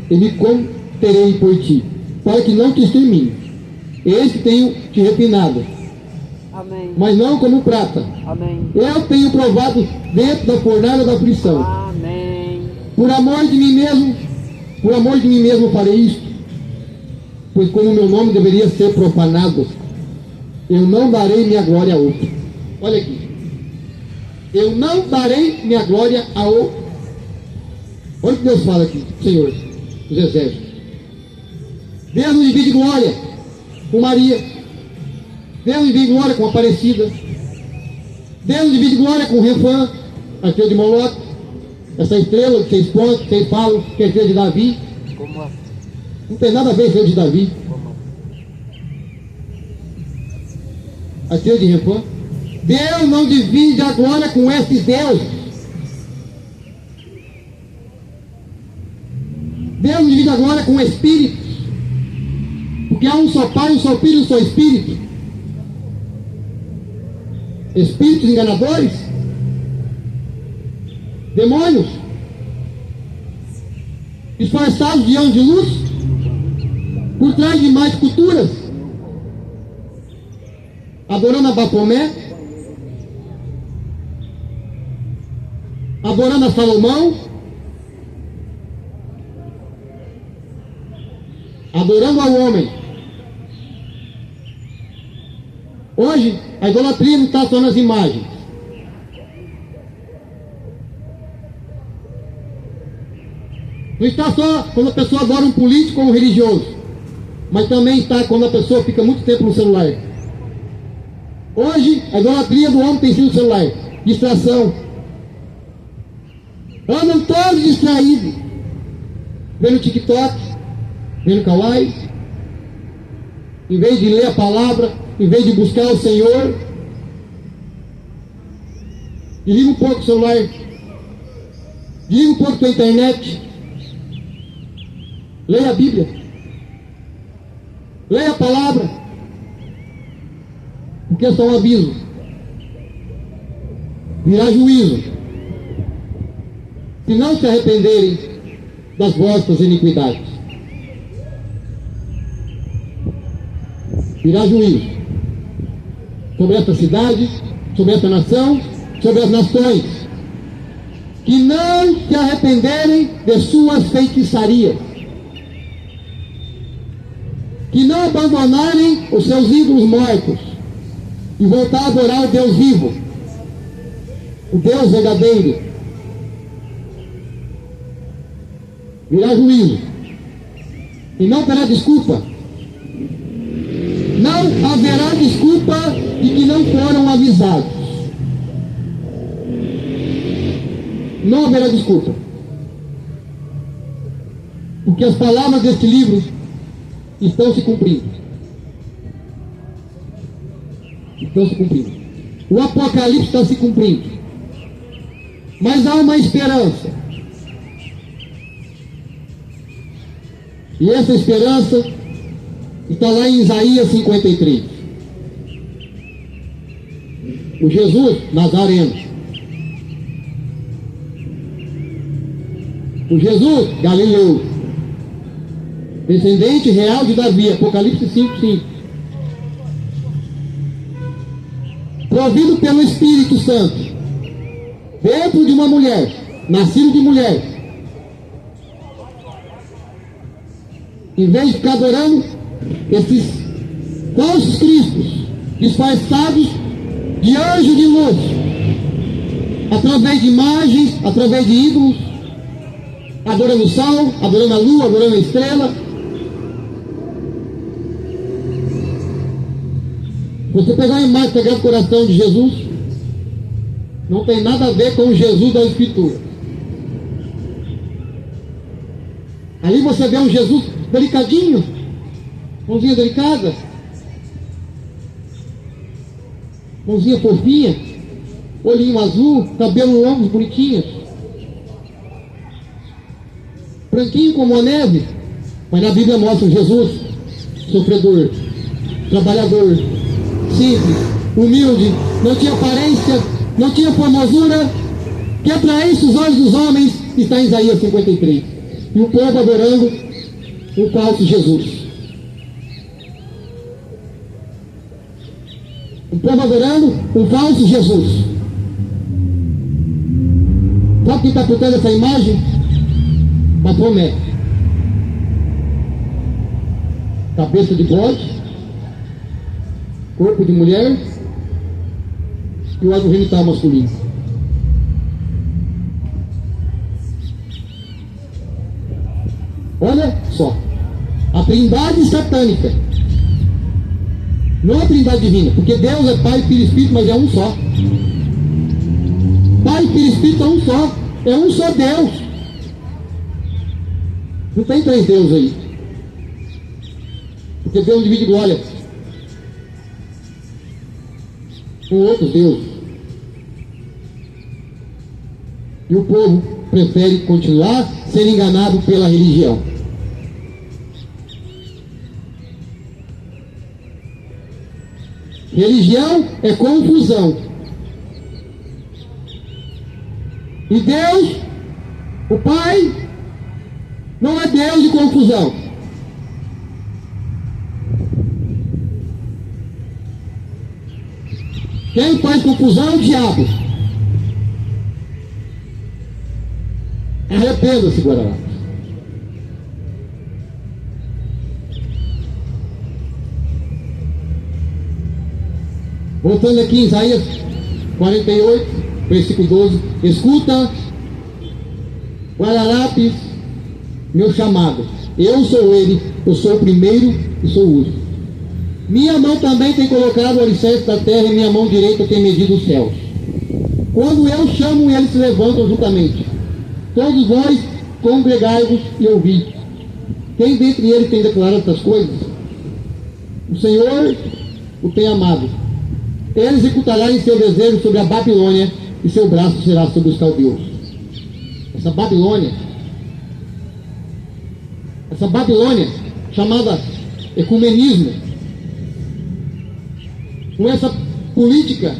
eu me conterei por ti, para que não te extermine. Eis que tenho te refinado, Amém. mas não como prata. Amém. Eu tenho provado dentro da fornalha da aflição. Amém. Por amor de mim mesmo farei isto, pois como meu nome deveria ser profanado, eu não darei minha glória a outro. Olha aqui. Eu não darei minha glória a outro. Olha o que Deus fala aqui, Senhor dos exércitos. Deus não divide glória com Maria. Deus não divide glória com Aparecida. Deus não divide glória com Refã, a estrela de Moloque, essa estrela que vocês pontam, que vocês falam que é a estrela de Davi. Não tem nada a ver com a estrela de Davi. A estrela de Refã. Deus não divide a glória com esses deuses. Deus não divide a glória com espíritos. Porque há um só Pai, um só Filho, um só Espírito. Espíritos enganadores, demônios, disfarçados de anjos de luz, por trás de mais culturas, adorando a Bapomé, adorando a Salomão, adorando ao homem. Hoje, a idolatria não está só nas imagens. Não está só quando a pessoa adora um político ou um religioso, mas também está quando a pessoa fica muito tempo no celular. Hoje, a idolatria do homem tem sido o celular. Distração. Andam todos distraídos, vendo TikTok, vendo Kawaii, em vez de ler a palavra, em vez de buscar o Senhor. Desliga um pouco o celular, desliga um pouco a internet, leia a Bíblia, leia a palavra, porque é só um aviso, virá juízo, se não se arrependerem das vossas iniquidades. Virá juízo sobre esta cidade, sobre esta nação, sobre as nações que não se arrependerem de suas feitiçarias, que não abandonarem os seus ídolos mortos e voltar a adorar o Deus vivo, o Deus verdadeiro. Virá juízo e não terá desculpa. Não haverá desculpa de que não foram avisados. não haverá desculpa. Porque as palavras deste livro estão se cumprindo. Estão se cumprindo. O Apocalipse está se cumprindo. Mas há uma esperança. E essa esperança está lá em Isaías 53. O Jesus Nazareno. O Jesus Galileu. Descendente real de Davi. Apocalipse 5:5. Provido pelo Espírito Santo. Dentro de uma mulher. Nascido de mulher. Em vez de ficar adorando esses falsos cristos, disfarçados de anjo de luz, através de imagens, através de ídolos, adorando o sol, adorando a lua, adorando a estrela. Você pegar a imagem Sagrado Coração de Jesus, não tem nada a ver com o Jesus da Escritura. Ali você vê um Jesus delicadinho, mãozinha delicada, mãozinha fofinha, olhinho azul, cabelo longo, bonitinho, branquinho como a neve. Mas na Bíblia mostra Jesus sofredor, trabalhador, simples, humilde, não tinha aparência, não tinha formosura, que atraísse os olhos dos homens. Está em Isaías 53. E o povo adorando o falso Jesus. O povo adorando o falso Jesus. Sabe quem está por trás dessa imagem? Baphomet. Cabeça de bode, corpo de mulher e o órgão genital masculino. Olha só, a trindade satânica, não a trindade divina, porque Deus é Pai, Filho e Espírito, mas é um só. Pai, Filho e Espírito é um só, é um só Deus. Não tem três deuses aí, porque Deus divide glória com outros deuses. E o povo prefere continuar sendo enganado pela religião. Religião é confusão. E Deus, o Pai, não é Deus de confusão. Quem faz confusão é o diabo. Arrependa-se, Guaraná. Voltando aqui em Isaías 48, versículo 12. Escuta, Guararapes, meu chamado. Eu sou ele, eu sou o primeiro e sou o último. Minha mão também tem colocado o alicerce da terra e minha mão direita tem medido os céus. Quando eu chamo, eles se levantam juntamente. Todos vós congregai-vos e ouvi. Quem dentre eles tem declarado essas coisas? O Senhor o tem amado. Ele executará em seu desejo sobre a Babilônia e seu braço será sobre os caldeus. Essa Babilônia chamada ecumenismo, com essa política,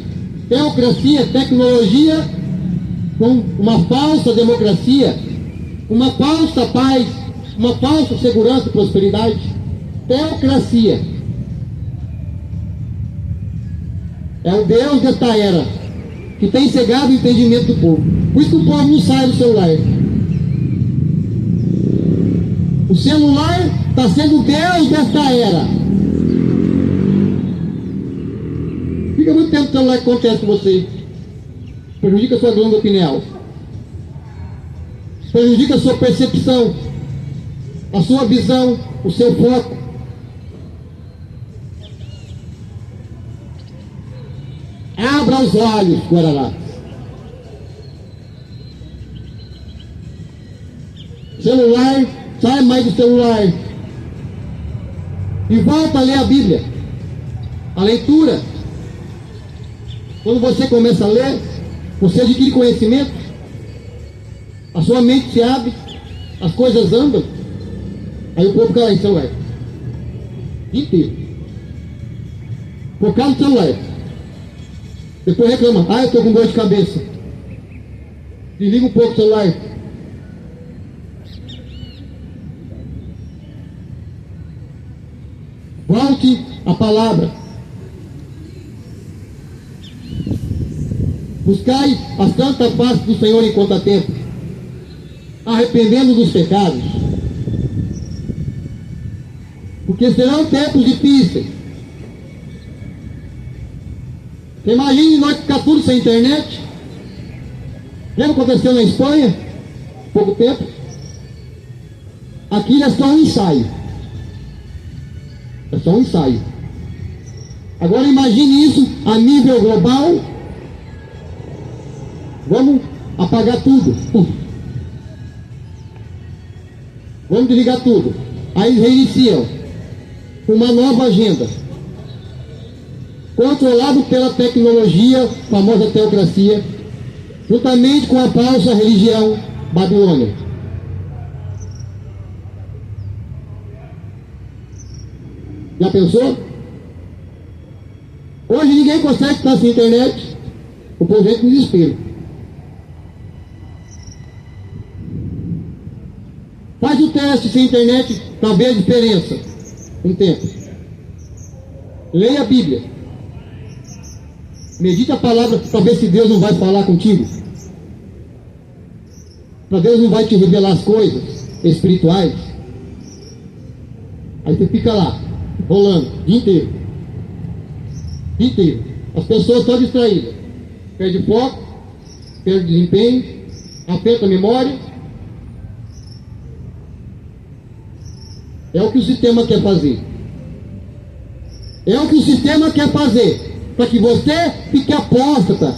teocracia, tecnologia, com uma falsa democracia, uma falsa paz, uma falsa segurança e prosperidade. Teocracia é o Deus desta era, que tem cegado o entendimento do povo. Por isso que o povo não sai do celular. O celular está sendo o Deus desta era. Fica muito tempo que o celular acontece com você. Prejudica a sua glândula pineal. Prejudica a sua percepção, a sua visão, o seu foco. Abra os olhos, Guarará. celular, sai mais do celular e volta a ler a Bíblia. A leitura, quando você começa a ler, você adquire conhecimento, a sua mente se abre, as coisas andam. Aí o povo fica lá em celular o dia inteiro, por causa do celular. Depois reclama: eu estou com dor de cabeça. Desliga um pouco o celular. Volte à palavra. Buscai as santas faces do Senhor enquanto há tempo, arrependendo dos pecados, porque serão tempos difíceis. Você imagine nós ficar tudo sem internet. Lembra o que aconteceu na Espanha? Há pouco tempo. Aquilo é só um ensaio. É só um ensaio. Agora imagine isso a nível global. Vamos apagar tudo. Vamos desligar tudo. Aí eles reiniciam uma nova agenda, controlado pela tecnologia, famosa teocracia, juntamente com a falsa religião babilônia. Já pensou? Hoje ninguém consegue estar sem internet. O povo entra em desespero. Faz o teste sem internet para ver a diferença. Um tempo. Leia a Bíblia. Medita a palavra para ver se Deus não vai falar contigo. Para Deus não vai te revelar as coisas espirituais. Aí você fica lá, rolando, o dia inteiro. O dia inteiro. As pessoas estão distraídas. Perde foco, perde desempenho, afeta a memória. É o que o sistema quer fazer. É o que o sistema quer fazer. Para que você fique apóstata.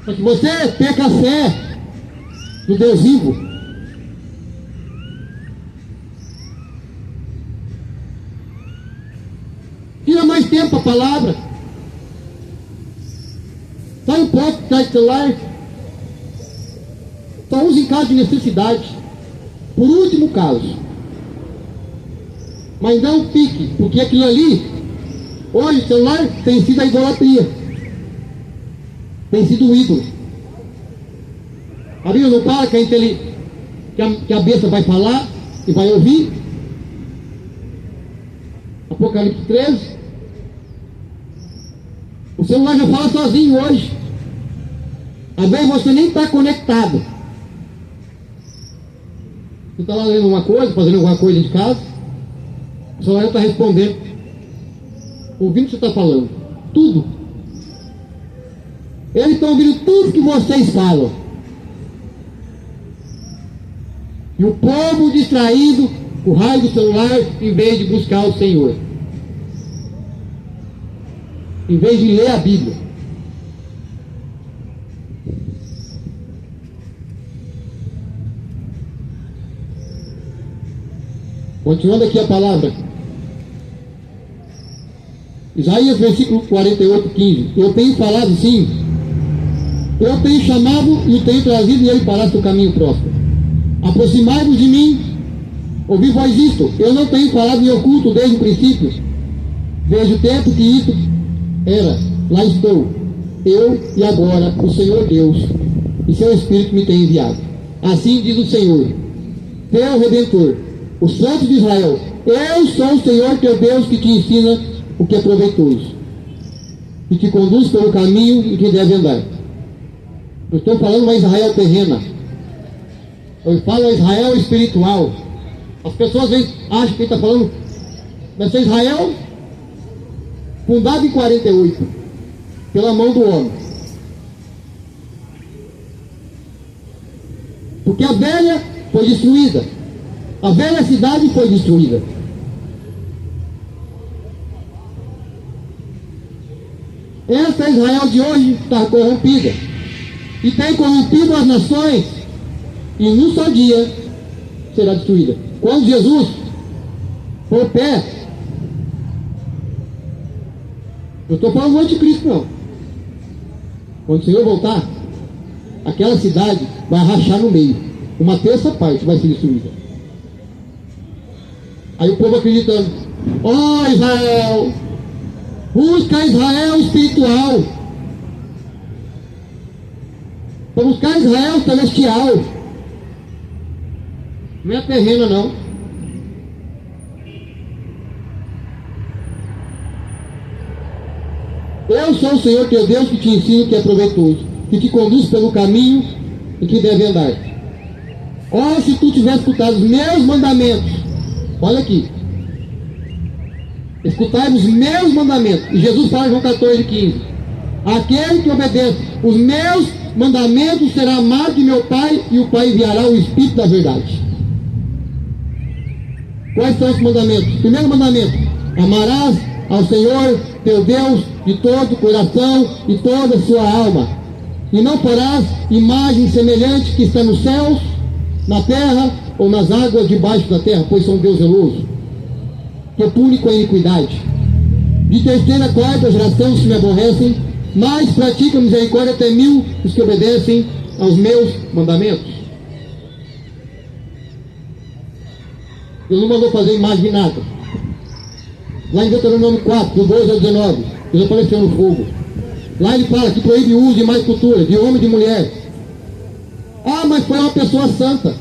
Para que você perca a fé no Deus vivo. Tira mais tempo a palavra. Sai um pouco, sai do celular. Só use em caso de necessidade. Por último caso. Mas não fique, porque aquilo ali, hoje o celular tem sido a idolatria. Tem sido o ídolo. A Bíblia não fala que a besta vai falar e vai ouvir? Apocalipse 13. O celular já fala sozinho hoje. Às vezes você nem está conectado. Você está lá lendo uma coisa, fazendo alguma coisa de casa. O celular está respondendo, ouvindo o que você está falando, tudo. Eles estão ouvindo tudo que vocês falam. E o povo distraído, o raio do celular, em vez de buscar o Senhor, em vez de ler a Bíblia. Continuando aqui a palavra. Isaías, versículo 48, 15. Eu tenho falado sim, eu tenho chamado e o tenho trazido, e ele parasse o caminho próspero. Aproximai-vos de mim, ouvi vós isto. Eu não tenho falado em oculto desde o princípio, desde o tempo que isto era. Lá estou, eu e agora o Senhor Deus, e seu Espírito me tem enviado. Assim diz o Senhor, teu Redentor, o Santo de Israel: eu sou o Senhor teu Deus, que te ensina o que é proveitoso e te conduz pelo caminho em que deve andar. Eu estou falando a Israel terrena. Eu falo a Israel espiritual. As pessoas às vezes acham que ele está falando dessa Israel fundada em 48 pela mão do homem. Porque a velha foi destruída. A velha cidade foi destruída. Essa Israel de hoje está corrompida. E tem corrompido as nações. E num só dia será destruída. Quando Jesus for pé, eu estou falando do anticristo não. Quando o Senhor voltar, aquela cidade vai rachar no meio. Uma terça parte vai ser destruída. Aí o povo acreditando: ó Israel, busca Israel espiritual, para buscar Israel celestial, não é terrena não. Eu sou o Senhor teu Deus que te ensina o que é proveitoso, que te conduz pelo caminho em que deve andar. Ora, se tu tivesse escutado os meus mandamentos, olha aqui, escutai os meus mandamentos. E Jesus fala em João 14,15: aquele que obedece os meus mandamentos será amado de meu Pai, e o Pai enviará o Espírito da verdade. Quais são os mandamentos? Primeiro mandamento: amarás ao Senhor teu Deus de todo o coração e toda a sua alma, e não porás imagem semelhante que está nos céus, na terra ou nas águas debaixo da terra, pois sou um Deus zeloso, que pune com a iniquidade. De terceira a quarta geração se me aborrecem, mas praticam misericórdia até 1000 os que obedecem aos meus mandamentos. Deus não mandou fazer imagem de nada. Lá em Deuteronômio 4, do 12 ao 19, Deus apareceu no fogo. Lá ele fala que proíbe o uso de mais cultura, de homem e de mulher. Ah, mas foi uma pessoa santa.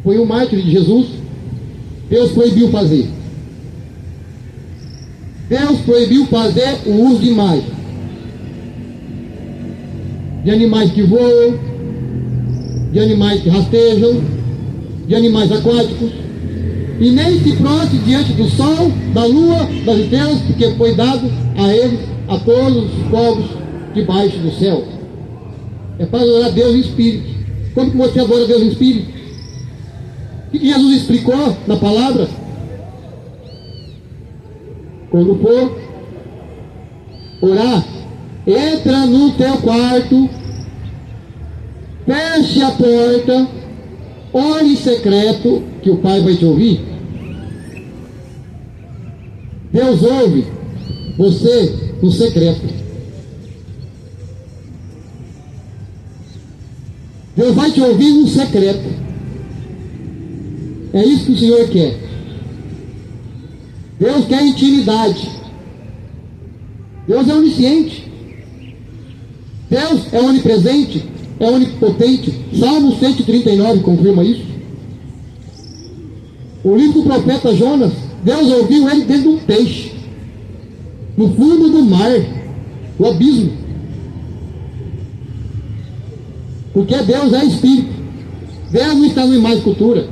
Foi um mártir de Jesus. Deus proibiu fazer. Deus proibiu fazer o uso de imagem. De animais que voam, de animais que rastejam, de animais aquáticos. E nem se prostre diante do sol, da lua, das estrelas, porque foi dado a eles, a todos os povos debaixo do céu. É para adorar Deus em espírito. Como que você adora Deus em espírito? O que Jesus explicou na palavra? Quando for orar, entra no teu quarto, feche a porta, ore em secreto, que o Pai vai te ouvir. Deus ouve você no secreto. Deus vai te ouvir no secreto. É isso que o Senhor quer. Deus quer intimidade. Deus é onisciente. Deus é onipresente, é onipotente. Salmo 139 confirma isso. O livro do profeta Jonas, Deus ouviu ele dentro de um peixe, no fundo do mar, o abismo. Porque Deus é espírito. Deus não está em mais cultura.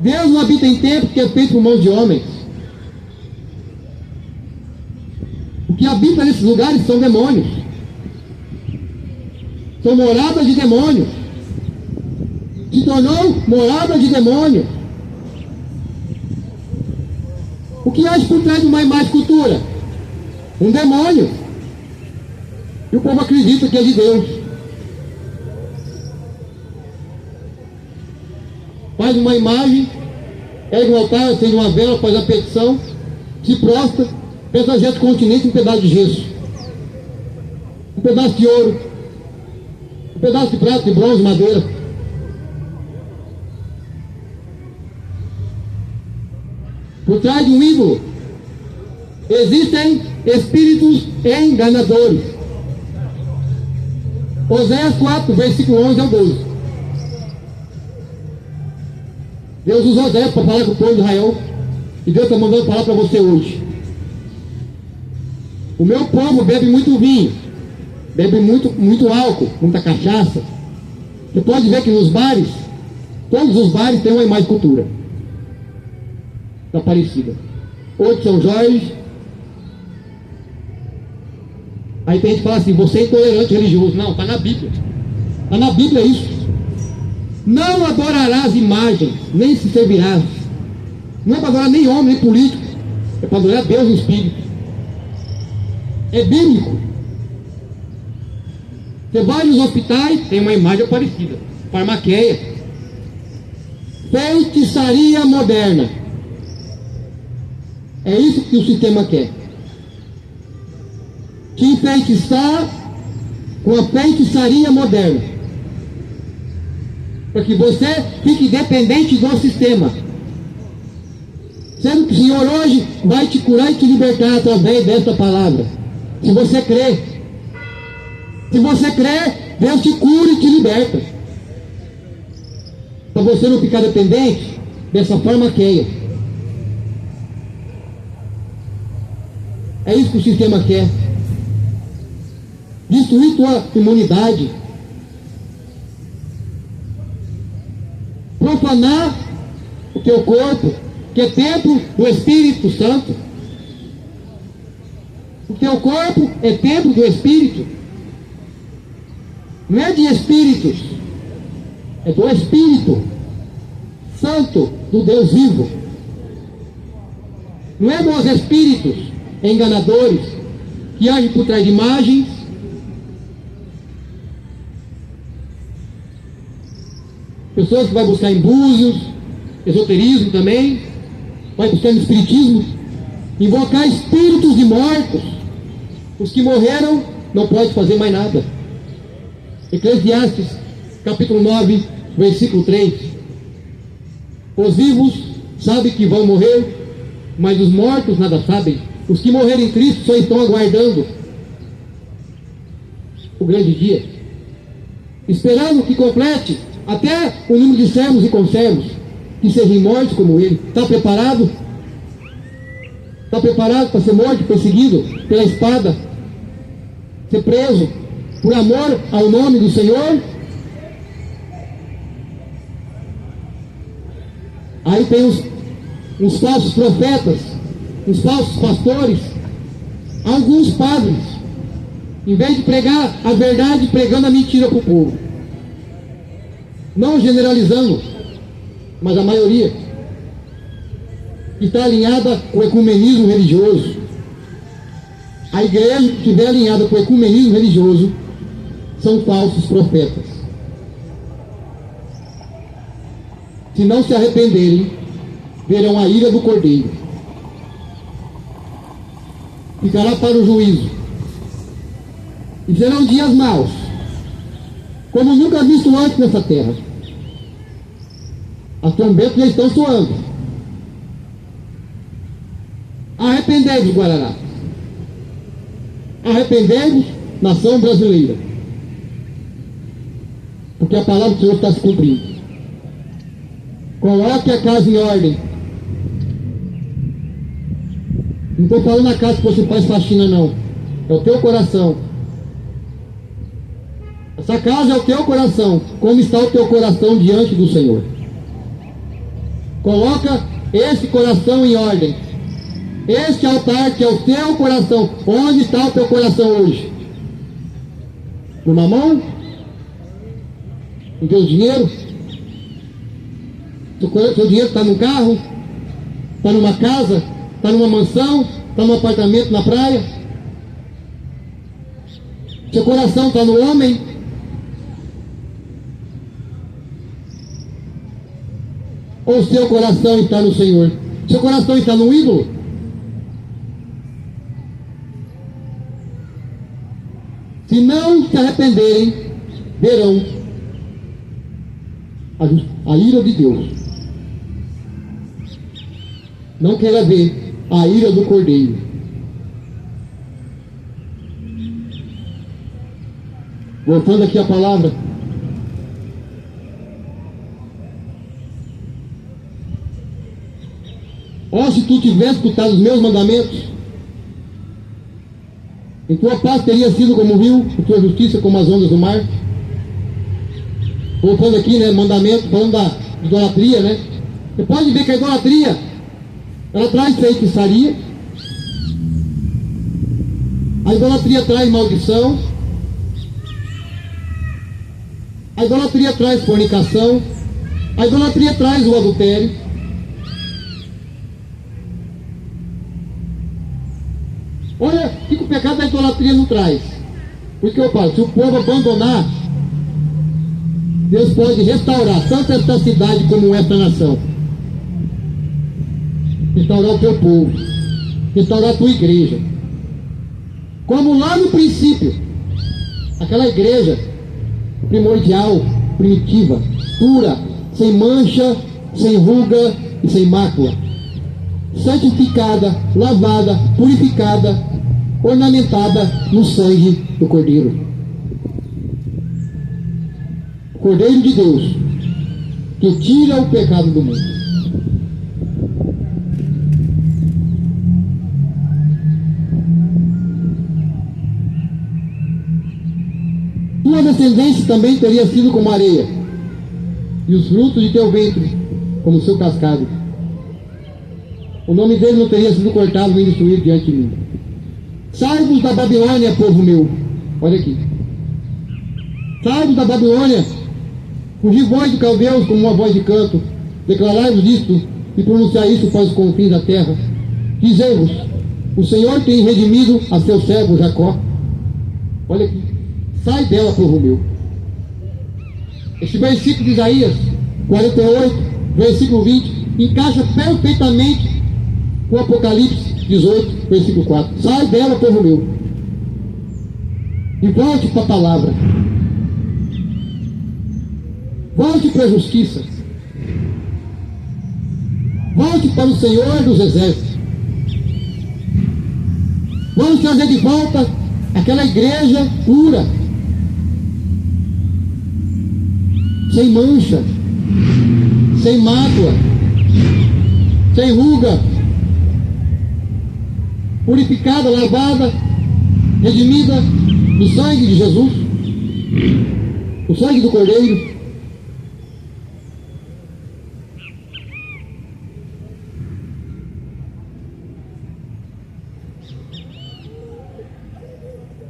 Deus não habita em templo que é feito por mãos de homens. O que habita nesses lugares são demônios. São moradas de demônios. Se tornou morada de demônio. O que acha por trás de uma imagem cultura? Um demônio. E o povo acredita que é de Deus. Faz uma imagem, ergue um altar, acende uma vela, faz a petição, se prostra, pensa gente continente um pedaço de gesso, um pedaço de ouro, um pedaço de prata, de bronze, madeira. Por trás de um ídolo existem espíritos enganadores. Oséias 4, versículo 11 ao 12. Deus usou Oséias para falar com o povo de Israel, e Deus está mandando falar para você hoje. O meu povo bebe muito vinho, bebe muito álcool, muita cachaça. Você pode ver que nos bares, todos os bares têm uma imagem cultura. Está parecida. Outro São Jorge. Aí tem gente que fala assim: você é intolerante religioso. Não, está na Bíblia. Está na Bíblia isso. Não adorarás imagens, nem se servirás. Não é para adorar nem homem, nem político. É para adorar Deus em espírito. É bíblico. Você vai nos hospitais, tem uma imagem parecida. Farmaqueia. Feitiçaria moderna. É isso que o sistema quer. Te enfeitiçar com a feitiçaria moderna, para que você fique dependente do sistema. Sendo que o Senhor hoje vai te curar e te libertar através desta palavra. Se você crê. Se você crê, Deus te cura e te liberta. Para você não ficar dependente dessa farmaqueia. É isso que o sistema quer. Destruir tua imunidade. Profanar o teu corpo, que é templo do Espírito Santo. O teu corpo é templo do Espírito. Não é de espíritos, é do Espírito Santo, do Deus vivo. Não é dos espíritos enganadores que agem por trás de imagens, pessoas que vão buscar em búzios, esoterismo também, vai buscar no espiritismo, invocar espíritos de mortos. Os que morreram não podem fazer mais nada. Eclesiastes, capítulo 9, versículo 3. Os vivos sabem que vão morrer, mas os mortos nada sabem. Os que morreram em Cristo só estão aguardando o grande dia, esperando que complete até o número de servos e conservos, que sejam mortos como ele. Está preparado? Está preparado para ser morto, perseguido pela espada, ser preso por amor ao nome do Senhor? Aí tem uns falsos profetas, uns falsos pastores, alguns padres, em vez de pregar a verdade, pregando a mentira para o povo. Não generalizando, mas a maioria está alinhada com o ecumenismo religioso. A igreja que estiver alinhada com o ecumenismo religioso são falsos profetas. Se não se arrependerem, verão a ira do Cordeiro. Ficará para o juízo. E serão dias maus, como nunca visto antes nessa terra. As trombetas já estão soando. Arrependei-vos, Guarará. Arrependei-vos, nação brasileira. Porque a palavra do Senhor está se cumprindo. Coloque a casa em ordem. Não estou falando na casa que você faz faxina, não. É o teu coração. Essa casa é o teu coração. Como está o teu coração diante do Senhor? Coloca esse coração em ordem. Este altar que é o teu coração. Onde está o teu coração hoje? Numa mão? No teu dinheiro? Seu dinheiro está num carro? Está numa casa? Está numa mansão? Está num apartamento na praia? Seu coração está no homem? Ou seu coração está no Senhor? Seu coração está no ídolo? Se não se arrependerem, verão a ira de Deus. Não queira ver a ira do Cordeiro. Voltando aqui à palavra. Ó, se tu tivesse escutado os meus mandamentos, em tua paz teria sido como o rio, em tua justiça como as ondas do mar. Voltando aqui, né, mandamento, falando da idolatria, né? Você pode ver que a idolatria, ela traz feitiçaria. A idolatria traz maldição. A idolatria traz fornicação. A idolatria traz o adultério. Olha o que o pecado da idolatria não traz. Porque eu falo, se o povo abandonar Deus pode restaurar tanto esta cidade como esta nação. Restaurar o teu povo, restaurar a tua igreja. Como lá no princípio, aquela igreja primordial, primitiva, pura, sem mancha, sem ruga e sem mácula, santificada, lavada, purificada, ornamentada no sangue do Cordeiro. O Cordeiro de Deus, que tira o pecado do mundo. Tua descendência também teria sido como areia, e os frutos de teu ventre como seu cascado. O nome dele não teria sido cortado nem destruído diante de mim. Sai-vos da Babilônia, povo meu. Olha aqui. Sai-vos da Babilônia. Fugi vós de caldeus como uma voz de canto. Declarai-vos isto e pronunciai isso para os confins da terra. Dizei-vos: o Senhor tem redimido a seu servo Jacó. Olha aqui. Sai dela, povo meu. Este versículo de Isaías 48, versículo 20, encaixa perfeitamente com o Apocalipse 18, versículo 4. Sai dela, povo meu, e volte para a palavra. Volte para a justiça. Volte para o Senhor dos Exércitos. Vamos trazer de volta aquela igreja pura, sem mancha, sem mácula, sem ruga, purificada, lavada, redimida no sangue de Jesus, o sangue do Cordeiro.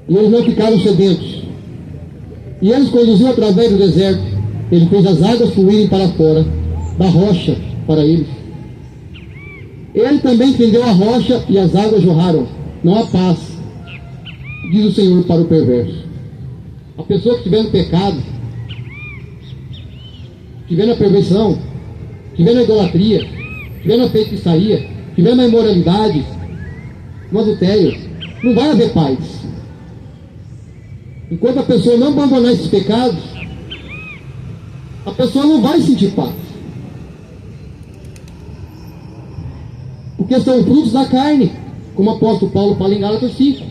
E eles não ficaram sedentos. E eles conduziu através do deserto. Ele fez as águas fluírem para fora da rocha para eles. Ele também fendeu a rocha e as águas jorraram. Não há paz, diz o Senhor para o perverso. A pessoa que estiver no pecado, estiver na perversão, estiver na idolatria, estiver na feitiçaria, estiver na imoralidade, no adultério, não vai haver paz. Enquanto a pessoa não abandonar esses pecados, a pessoa não vai sentir paz. Porque são frutos da carne, como o apóstolo Paulo fala em Gálatas 5.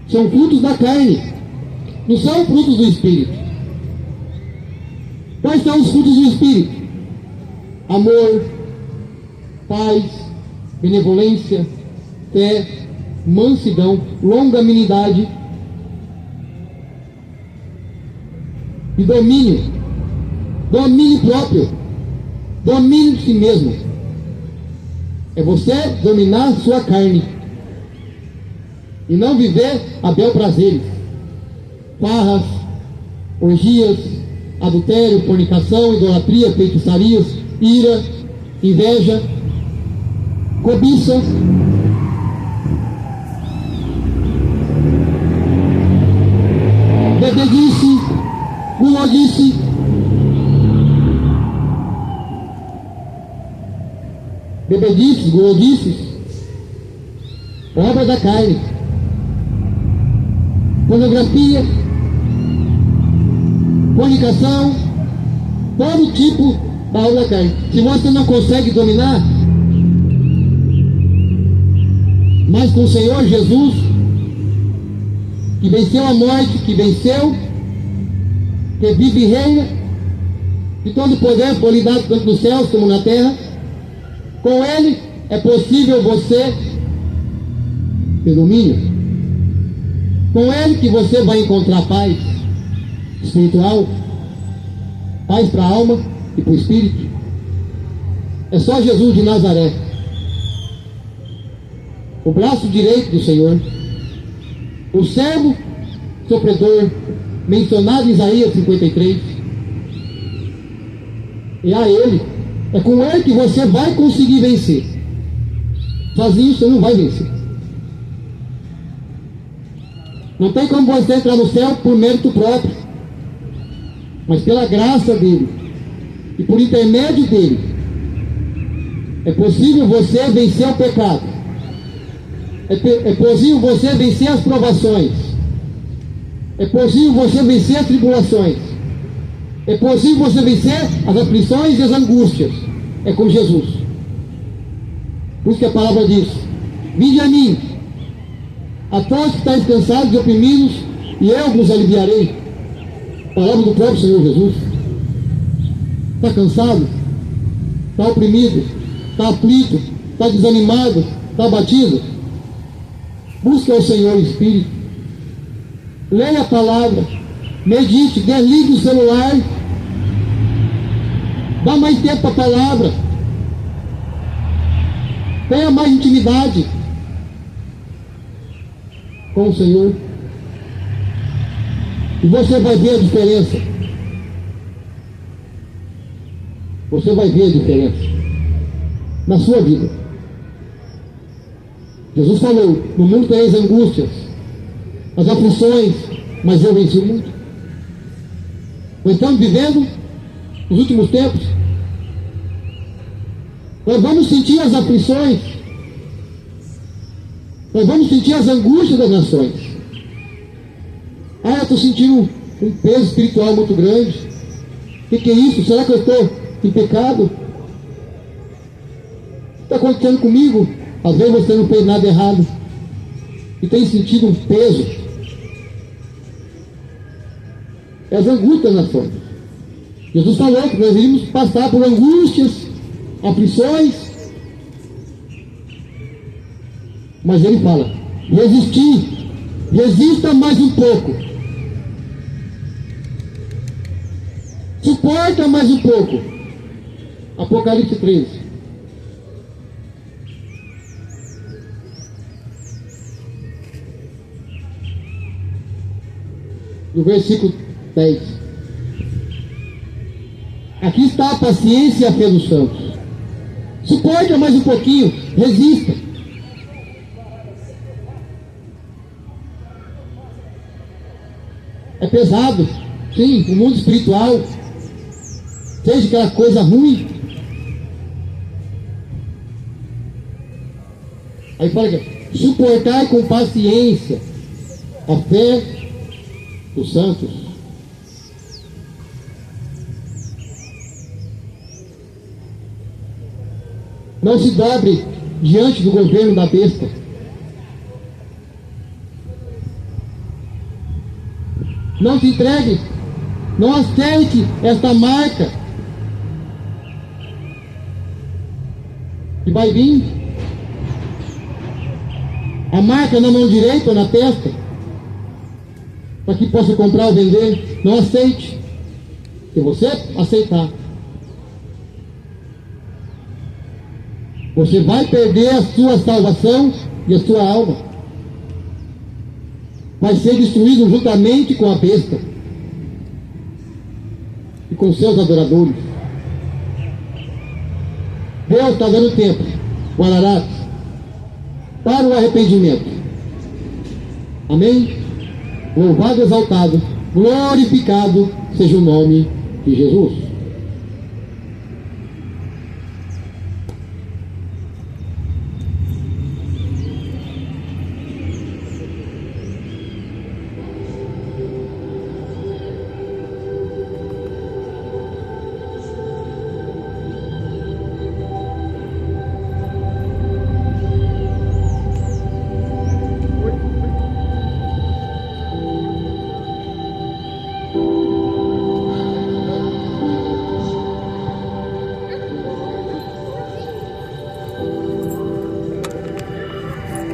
São frutos da carne, não são frutos do Espírito. Quais são os frutos do Espírito? Amor, paz, benevolência, fé, mansidão, longanimidade e domínio. Domínio próprio, domínio de si mesmo. É você dominar sua carne e não viver a bel prazeres, farras, orgias, adultério, fornicação, idolatria, feitiçarias, ira, inveja, cobiça, bebedice, gulodice, bebedices, gulodices, obra da carne, pornografia, fornicação, todo tipo da obra da carne. Se você não consegue dominar, mas com o Senhor Jesus, que venceu a morte, que venceu, que vive e reina, e todo poder foi lhe dado tanto nos céus como na terra, com Ele é possível você ter domínio. Com Ele que você vai encontrar paz espiritual, paz para a alma e para o espírito. É só Jesus de Nazaré, o braço direito do Senhor, o servo sofredor, mencionado em Isaías 53. E a Ele, é com Ele que você vai conseguir vencer. Sozinho você não vai vencer. Não tem como você entrar no céu por mérito próprio. Mas pela graça dele e por intermédio dele é possível você vencer o pecado. É possível você vencer as provações. É possível você vencer as tribulações. É possível você vencer as aflições e as angústias. É com Jesus. Por isso que a palavra diz: vinde a mim, a todos que estáis cansados e oprimidos, e eu vos aliviarei. Palavra do próprio Senhor Jesus. Está cansado? Está oprimido? Está aflito? Está desanimado? Está abatido? Busque ao Senhor Espírito. Leia a palavra. Medite. Desligue o celular. Dá mais tempo para a palavra. Tenha mais intimidade com o Senhor. E você vai ver a diferença. Você vai ver a diferença na sua vida. Jesus falou: no mundo tereis angústias, as aflições, mas eu venci o mundo. Nós estamos vivendo nos últimos tempos. Nós vamos sentir as aflições. Nós vamos sentir as angústias das nações. Eu estou sentindo um peso espiritual muito grande. O que é isso? Será que eu estou em pecado? O que está acontecendo comigo? Às vezes você não fez nada errado e tem sentido um peso. É as angústias das nações. Jesus falou que nós iríamos passar por angústias, aflições, mas ele fala: resistir, resista mais um pouco, suporta mais um pouco. Apocalipse 13. No versículo 10. Aqui está a paciência e a fé dos santos. Suporta mais um pouquinho, resista. É pesado, sim, o mundo espiritual, seja aquela coisa ruim. Aí fala que suportar com paciência a fé dos santos. Não se dobre diante do governo da besta. Não se entregue. Não aceite esta marca que vai vir. A marca na mão direita ou na testa, para que possa comprar ou vender. Não aceite. Se você aceitar, você vai perder a sua salvação e a sua alma. Vai ser destruído juntamente com a besta e com seus adoradores. Deus está dando tempo, Guararapes, para o arrependimento. Amém? Louvado, exaltado, glorificado seja o nome de Jesus.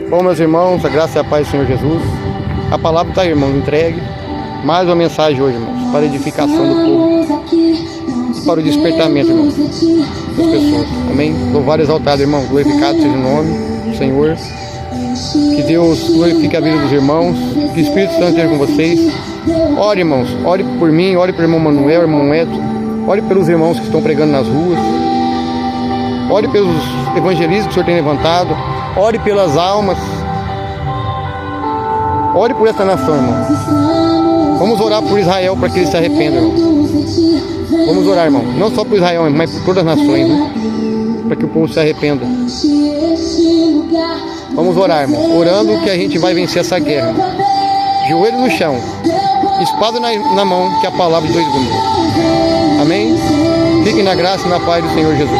Bom, meus irmãos, a graça e a paz do Senhor Jesus. A palavra está aí, irmãos, entregue. Mais uma mensagem hoje, irmãos, para a edificação do povo e para o despertamento, irmãos, das pessoas. Amém? Louvado e exaltado, irmão. Glorificado seja o nome do Senhor. Que Deus glorifique a vida dos irmãos. Que o Espírito Santo esteja com vocês. Ore, irmãos. Ore por mim, ore pelo irmão Manuel, irmão Edson. Ore pelos irmãos que estão pregando nas ruas. Ore pelos evangelistas que o Senhor tem levantado. Ore pelas almas. Ore por essa nação, irmão. Vamos orar por Israel para que eles se arrependam, irmão. Vamos orar, irmão. Não só por Israel, mas por todas as nações, né? Para que o povo se arrependa. Vamos orar, irmão. Orando que a gente vai vencer essa guerra, irmão. Joelho no chão. Espada na mão, que é a palavra de 2 gumes. Amém? Fiquem na graça e na paz do Senhor Jesus.